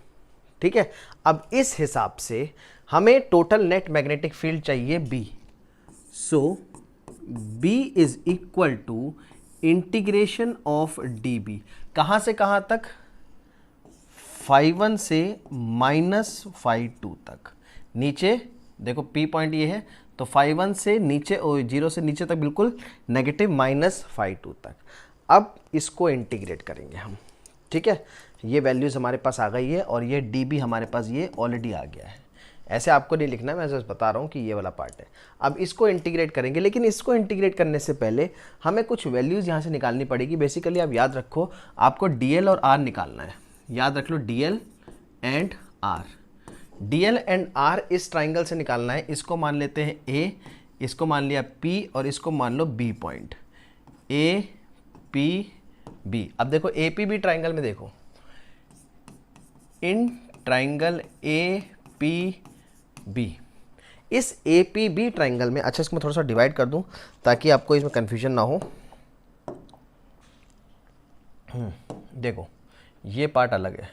ठीक है। अब इस हिसाब से हमें टोटल नेट मैग्नेटिक फील्ड चाहिए B। So B is equal to integration of dB, कहाँ से कहाँ तक, φ1 से माइनस φ2 तक। नीचे देखो P पॉइंट ये है, तो φ1 से नीचे, 0 से नीचे तक बिल्कुल नेगेटिव माइनस φ2 तक। अब इसको इंटीग्रेट करेंगे हम, ठीक है। ये वैल्यूज़ हमारे पास आ गई है और ये dB हमारे पास ये ऑलरेडी आ गया है। ऐसे आपको नहीं लिखना है, मैं बस बता रहा हूँ कि ये वाला पार्ट है। अब इसको इंटीग्रेट करेंगे, लेकिन इसको इंटीग्रेट करने से पहले हमें कुछ वैल्यूज़ यहाँ से निकालनी पड़ेगी। बेसिकली आप याद रखो, आपको DL और R निकालना है, याद रख लो DL and R। DL and R इस ट्राइंगल से निकालना है। इसको मान लेते हैं A, इसको मान लिया P और इसको मान लो B point, A P B। अब देखो APB ट्राइंगल में देखो, इन ट्राइंगल APB, इस APB ट्राइंगल में, अच्छा इसको मैं थोड़ा सा डिवाइड कर दूं ताकि आपको इसमें कंफ्यूजन ना हो। देखो ये पार्ट अलग है,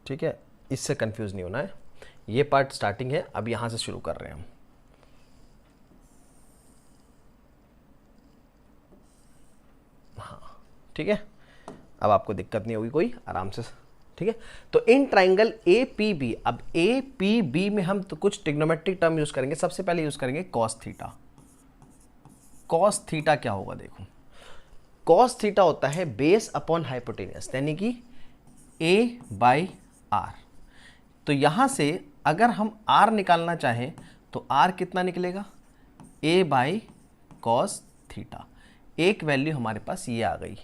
ठीक है, इससे कंफ्यूज नहीं होना है। ये पार्ट स्टार्टिंग है, अब यहां से शुरू कर रहे हैं हम। हाँ ठीक है, अब आपको दिक्कत नहीं होगी कोई, आराम से, ठीक है। तो इन ट्राइंगल APB, अब APB में हम तो कुछ ट्रिग्नोमेट्रिक टर्म यूज करेंगे। सबसे पहले यूज करेंगे कॉस थीटा। कॉस थीटा क्या होगा, देखो कॉस थीटा होता है बेस अपॉन हाइपोटेनियस, यानी कि A/R। तो यहां से अगर हम R निकालना चाहें तो R कितना निकलेगा, A/cos थीटा। एक वैल्यू हमारे पास ये आ गई,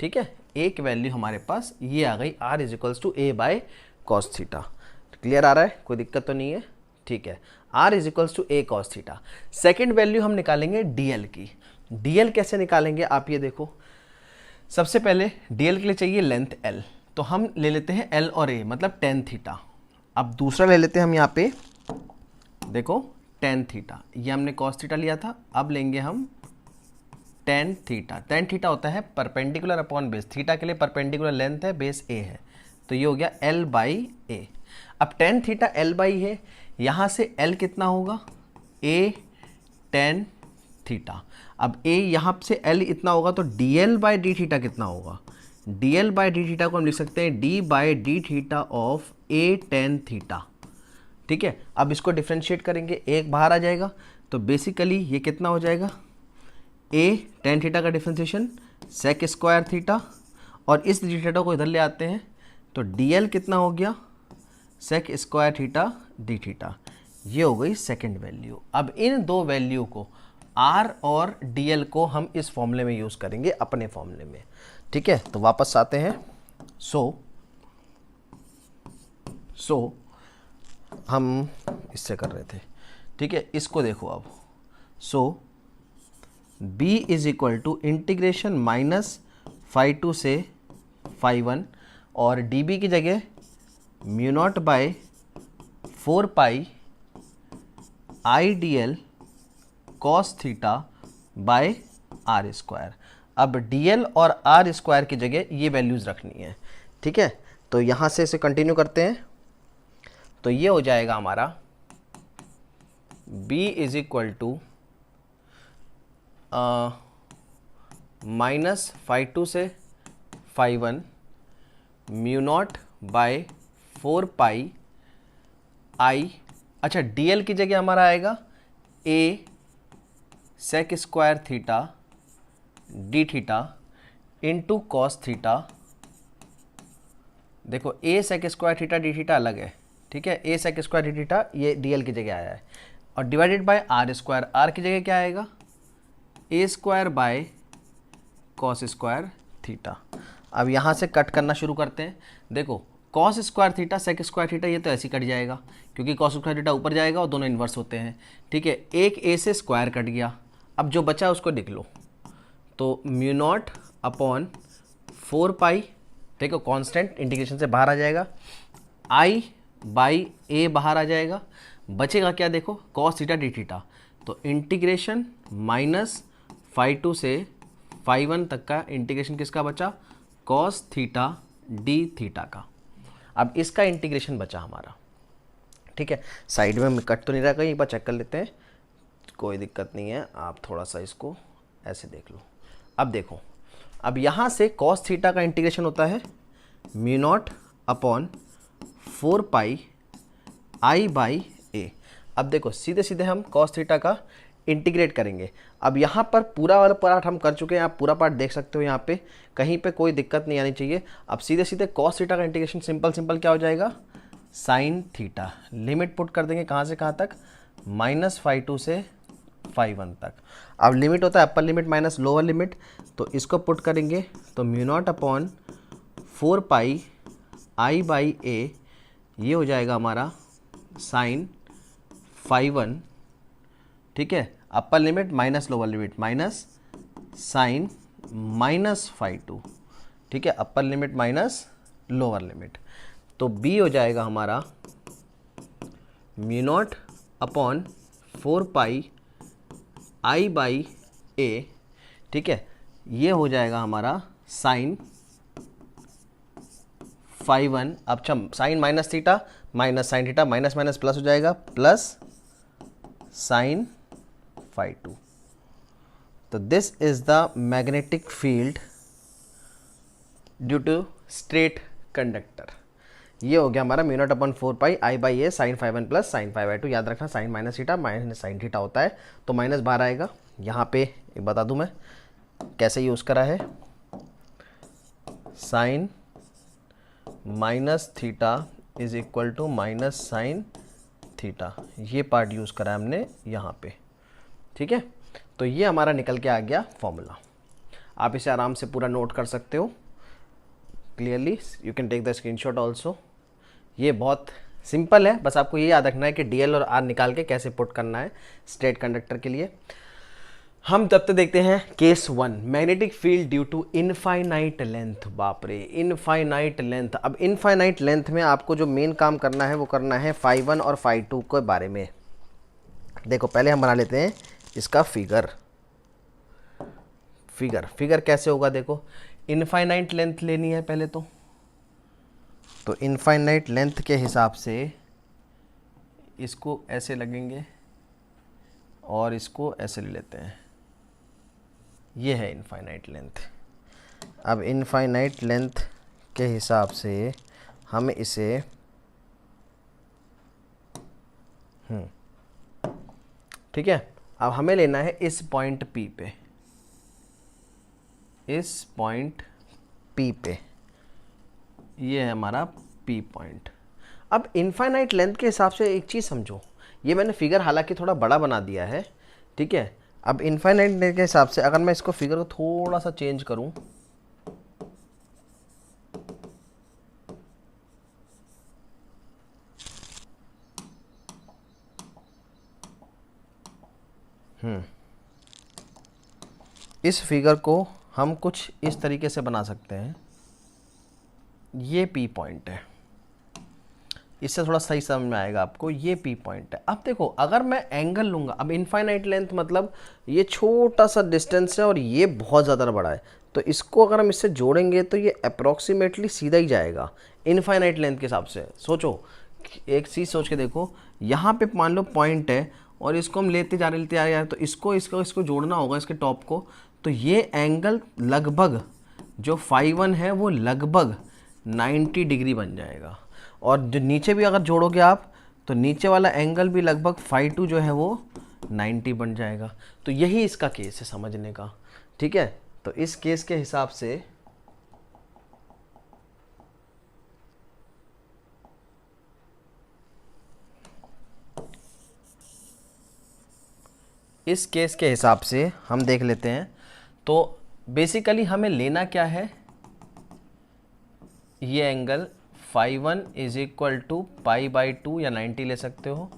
ठीक है, एक वैल्यू हमारे पास ये आ गई, R is to A/cos theta. Clear आ रहा है, कोई दिक्कत तो नहीं है, ठीक है। R is two A cos theta. Second value हम निकालेंगे DL की। DL कैसे निकालेंगे, आप ये देखो, सबसे पहले DL के लिए चाहिए लेंथ L, तो हम ले लेते हैं L और A, मतलब tan थीटा। अब दूसरा ले लेते हैं हम यहाँ पे, देखो tan थीटा, ये हमने cos थीटा लिया था, अब लेंगे हम टेन थीटा। टेन थीटा होता है परपेंडिकुलर अपॉन बेस, थीटा के लिए परपेंडिकुलर लेंथ है, बेस ए है, तो ये हो गया L बाई ए। अब टेन थीटा L बाई है, यहाँ से L कितना होगा, A टेन थीटा। अब A यहाँ से L इतना होगा तो DL बाई डी थीटा कितना होगा, DL बाई डी थीटा को हम लिख सकते हैं D by D theta of A tan theta. ठीक है, अब इसको डिफ्रेंशिएट करेंगे, एक बाहर आ जाएगा, तो बेसिकली ये कितना हो जाएगा, A टेन थीटा का डिफ्रेंशिएशन सेक स्क्वायर थीटा, और इस डी थीटा को इधर ले आते हैं तो DL कितना हो गया, sec square theta D theta. ये हो गई सेकंड वैल्यू। अब इन दो वैल्यू को R और DL को हम इस फॉर्मूले में यूज़ करेंगे, अपने फॉर्मूले में। ठीक है, तो वापस आते हैं। सो हम इससे कर रहे थे, ठीक है, इसको देखो अब। So B is equal to integration minus phi two से फाई वन, और dB की जगह mu naught by 4 pi I D L cos theta by are square. अब DL और आर स्क्वायर की जगह ये वैल्यूज़ रखनी है। ठीक है, तो यहाँ से इसे कंटिन्यू करते हैं, तो ये हो जाएगा हमारा B is equal to minus phi two से phi one mu naught by 4 pi I, अच्छा DL की जगह हमारा आएगा A sec square theta D theta into cos theta. देखो A sec square theta D theta अलग है, ठीक है, A sec square D theta ये DL की जगह आया है, और divided by are square, R की जगह क्या आएगा, A square by cos square theta. अब यहाँ से कट करना शुरू करते हैं। देखो cos square theta sec square theta ये तो ऐसे कट जाएगा, क्योंकि कॉस स्क्वायर थीटा ऊपर जाएगा और दोनों इन्वर्स होते हैं। ठीक है, एक A से स्क्वायर कट गया, अब जो बचा उसको लिख लो, तो म्यू नॉट अपॉन 4 पाई, देखो कांस्टेंट इंटीग्रेशन से बाहर आ जाएगा, I बाई A बाहर आ जाएगा, बचेगा क्या, देखो कॉस थीटा डी थीटा, तो इंटीग्रेशन माइनस फाई टू से फाई वन तक का इंटीग्रेशन किसका बचा, कॉस थीटा डी थीटा का। अब इसका इंटीग्रेशन बचा हमारा। ठीक है, साइड में कट तो नहीं रहा, कहीं एक बार चेक कर लेते हैं, कोई दिक्कत नहीं है, आप थोड़ा सा इसको ऐसे देख लो। अब देखो, अब यहाँ से कॉस थीटा का इंटीग्रेशन होता है mu naught upon 4 pi I by A. अब देखो सीधे सीधे हम कॉस थीटा का इंटीग्रेट करेंगे। अब यहाँ पर पूरा वाला पार्ट हम कर चुके हैं, आप पूरा पार्ट देख सकते हो, यहाँ पे कहीं पे कोई दिक्कत नहीं आनी चाहिए। अब सीधे सीधे कॉस थीटा का इंटीग्रेशन सिंपल क्या हो जाएगा, साइन थीटा। लिमिट पुट कर देंगे कहाँ से कहाँ तक, माइनस फाई टू से फाई वन तक। अब लिमिट होता है upper limit minus lower limit, तो इसको पुट करेंगे तो mu naught upon 4 pi I by A, ये हो जाएगा हमारा साइन फाई वन। ठीक है, upper limit minus lower limit minus sine minus phi two. ठीक है, upper limit minus lower limit, तो B हो जाएगा हमारा mu naught upon 4 pi I by A. ठीक है, ये हो जाएगा हमारा साइन फाई वन। अब sine minus theta minus sine theta, minus minus plus हो जाएगा, प्लस साइन फाई टू। तो this is the magnetic field due to straight conductor. ये हो गया हमारा mu naught upon 4 pi I by A sine phi one plus sine phi by two. याद रखना sine minus theta minus sine theta होता है, तो माइनस बाहर आएगा। यहाँ पे एक बता दूँ मैं कैसे यूज़ करा है, sine minus theta is equal to minus sine theta, ये पार्ट यूज़ करा है हमने यहाँ पे। ठीक है, तो ये हमारा निकल के आ गया फॉर्मूला। आप इसे आराम से पूरा नोट कर सकते हो clearly, you can take the screenshot also. ये बहुत सिंपल है, बस आपको ये याद रखना है कि DL और R निकाल के कैसे पुट करना है स्ट्रेट कंडक्टर के लिए। हम तब तक देखते हैं case 1, magnetic field due to infinite length. बाप रे, इनफाइनाइट लेंथ। अब इनफाइनाइट लेंथ में आपको जो मेन काम करना है वो करना है फाई वन और फाई टू के बारे में। देखो पहले हम बना लेते हैं इसका फिगर। फिगर कैसे होगा देखो, इनफाइनाइट लेंथ लेनी है पहले तो इनफाइनाइट लेंथ के हिसाब से इसको ऐसे लगेंगे और इसको ऐसे ले लेते हैं, ये है इनफाइनाइट लेंथ। अब इनफाइनाइट लेंथ के हिसाब से हम इसे ठीक है, अब हमें लेना है इस पॉइंट P पे, इस पॉइंट P पे, ये है हमारा P पॉइंट। अब इनफाइनाइट लेंथ के हिसाब से एक चीज़ समझो, ये मैंने फिगर हालांकि थोड़ा बड़ा बना दिया है, ठीक है। अब इनफाइनाइट लेंथ के हिसाब से अगर मैं इसको फिगर को थोड़ा सा चेंज करूं, इस फिगर को हम कुछ इस तरीके से बना सकते हैं, ये P पॉइंट है, इससे थोड़ा सही समझ में आएगा आपको, ये P पॉइंट है। अब देखो अगर मैं एंगल लूँगा, अब इनफाइनाइट लेंथ मतलब ये छोटा सा डिस्टेंस है और ये बहुत ज़्यादा बड़ा है, तो इसको अगर हम इससे जोड़ेंगे तो ये अप्रॉक्सीमेटली सीधा ही जाएगा इनफाइनाइट लेंथ के हिसाब से। सोचो, एक चीज़ सोच के देखो, यहाँ पे मान लो पॉइंट है और इसको हम लेते जा रहे हैं, तो इसको जोड़ना होगा इसके टॉप को, तो ये एंगल लगभग जो φ1 है वो लगभग 90 डिग्री बन जाएगा, और जो नीचे भी अगर जोड़ोगे आप तो नीचे वाला एंगल भी लगभग φ2 जो है वो 90 बन जाएगा। तो यही इसका केस है समझने का, ठीक है। तो इस केस के हिसाब से हम देख लेते हैं। तो बेसिकली हमें लेना क्या है, ये एंगल φ1 इज इक्वल टू π/2 या 90 ले सकते हो,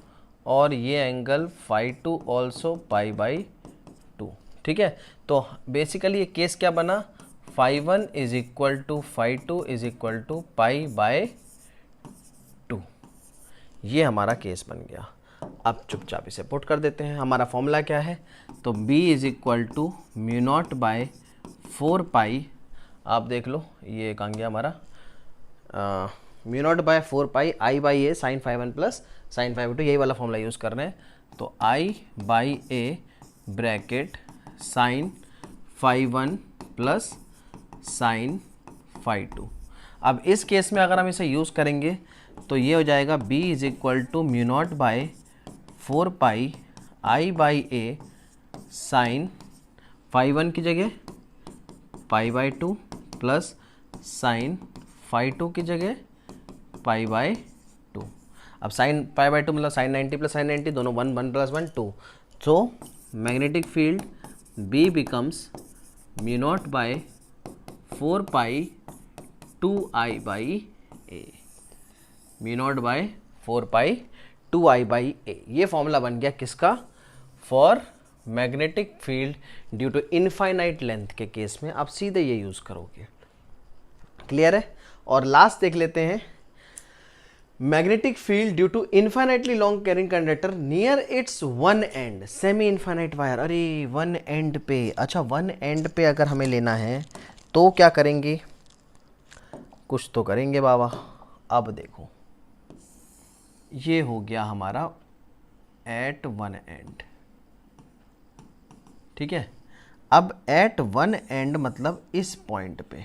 और ये एंगल φ2 ऑल्सो π/2, ठीक है। तो बेसिकली ये केस क्या बना, φ1 is equal to φ2 is equal to π/2, ये हमारा केस बन गया। अब चुपचाप इसे पुट कर देते हैं। हमारा फॉर्मूला क्या है, तो b इज इक्वल टू μ0/4π, आप देख लो ये कहाँ गया हमारा, μ0/4π I/a sin φ1 प्लस sin φ2, यही वाला फॉर्मूला यूज़ कर रहे हैं। तो I/a bracket sin φ1 plus sin φ2। अब इस केस में अगर हम इसे यूज़ करेंगे तो ये हो जाएगा b is equal to μ0/4π I/a sin φ1 की जगह π/2 प्लस sin φ2 की जगह π/2। अब sin π/2 मतलब sin 90 प्लस sin 90, दोनों 1 1 plus 1 2। So magnetic field B becomes μ0/4π 2I/a, μ0/4π 2I/a। ये फॉर्मूला बन गया किसका, for magnetic field due to infinite length के केस में आप सीधे ये यूज़ करोगे। क्लियर है। और लास्ट देख लेते हैं, magnetic field due to infinitely long carrying conductor near its one end semi infinite wire. अरे वन एंड पे, अच्छा वन एंड पे अगर हमें लेना है तो क्या करेंगे, कुछ तो करेंगे बाबा। अब देखो ये हो गया हमारा एट वन एंड, ठीक है। अब एट वन एंड मतलब इस पॉइंट पे,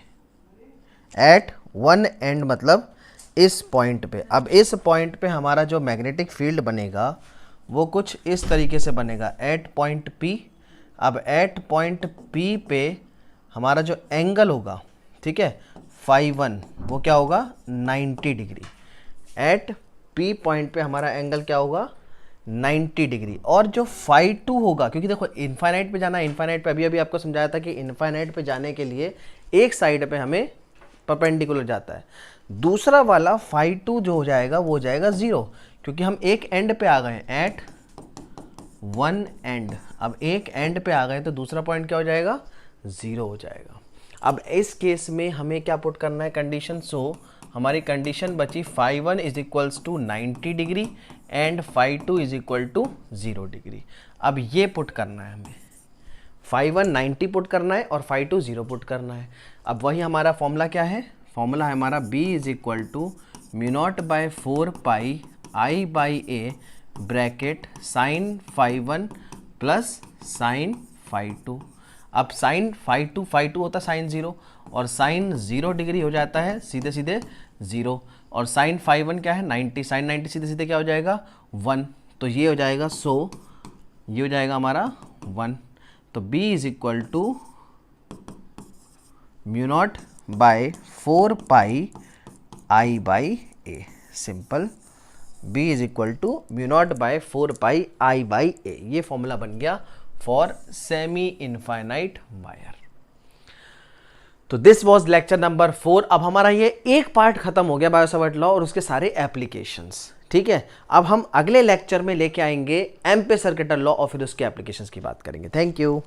एट वन एंड मतलब इस पॉइंट पे। अब इस पॉइंट पे हमारा जो मैग्नेटिक फील्ड बनेगा वो कुछ इस तरीके से बनेगा, एट पॉइंट P। अब एट पॉइंट P पे हमारा जो एंगल होगा, ठीक है, φ1 वो क्या होगा 90 डिग्री। एट P पॉइंट पे हमारा एंगल क्या होगा 90 डिग्री। और जो φ2 होगा, क्योंकि देखो इनफाइनाइट पे जाना है, इनफाइनाइट पे अभी आपको समझाया था कि इनफाइनाइट पे जाने के लिए एक साइड पे हमें परपेंडिकुलर जाता है, दूसरा वाला φ2 जो हो जाएगा वो हो जाएगा 0, क्योंकि हम एक एंड पे आ गए, एट वन एंड। अब एक एंड पे आ गए तो दूसरा पॉइंट क्या हो जाएगा 0 हो जाएगा। अब इस केस में हमें क्या पुट करना है कंडीशन, सो हमारी कंडीशन बची φ1 is equals to 90 degree and φ2 is equal to 0 degree. अब ये पुट करना है हमें, φ1 90 पुट करना है और φ2 0 पुट करना है। अब वही हमारा फॉर्मूला क्या है, फॉर्मूला है हमारा b is equal to μ0 by 4 pi i by a bracket sine φ1 plus sine φ2। अब साइन φ2 होता है साइन 0 और साइन 0 डिग्री हो जाता है सीधे सीधे 0 और साइन φ1 क्या है 90, साइन 90 सीधे सीधे क्या हो जाएगा 1, तो ये हो जाएगा ये हो जाएगा हमारा 1। तो b is equal to μ0 by 4 pi i by a, simple. b is equal to μ0 by 4 pi i by a, ये फॉर्मूला बन गया फॉर सेमी इनफाइनाइट वायर। तो दिस वॉज लेक्चर नंबर 4। अब हमारा ये एक पार्ट खत्म हो गया बायो-सावर्ट लॉ और उसके सारे एप्लीकेशंस, ठीक है। अब हम अगले लेक्चर में लेके आएंगे एम्पीयर सर्किटल लॉ और फिर उसके एप्लीकेशंस की बात करेंगे। Thank you.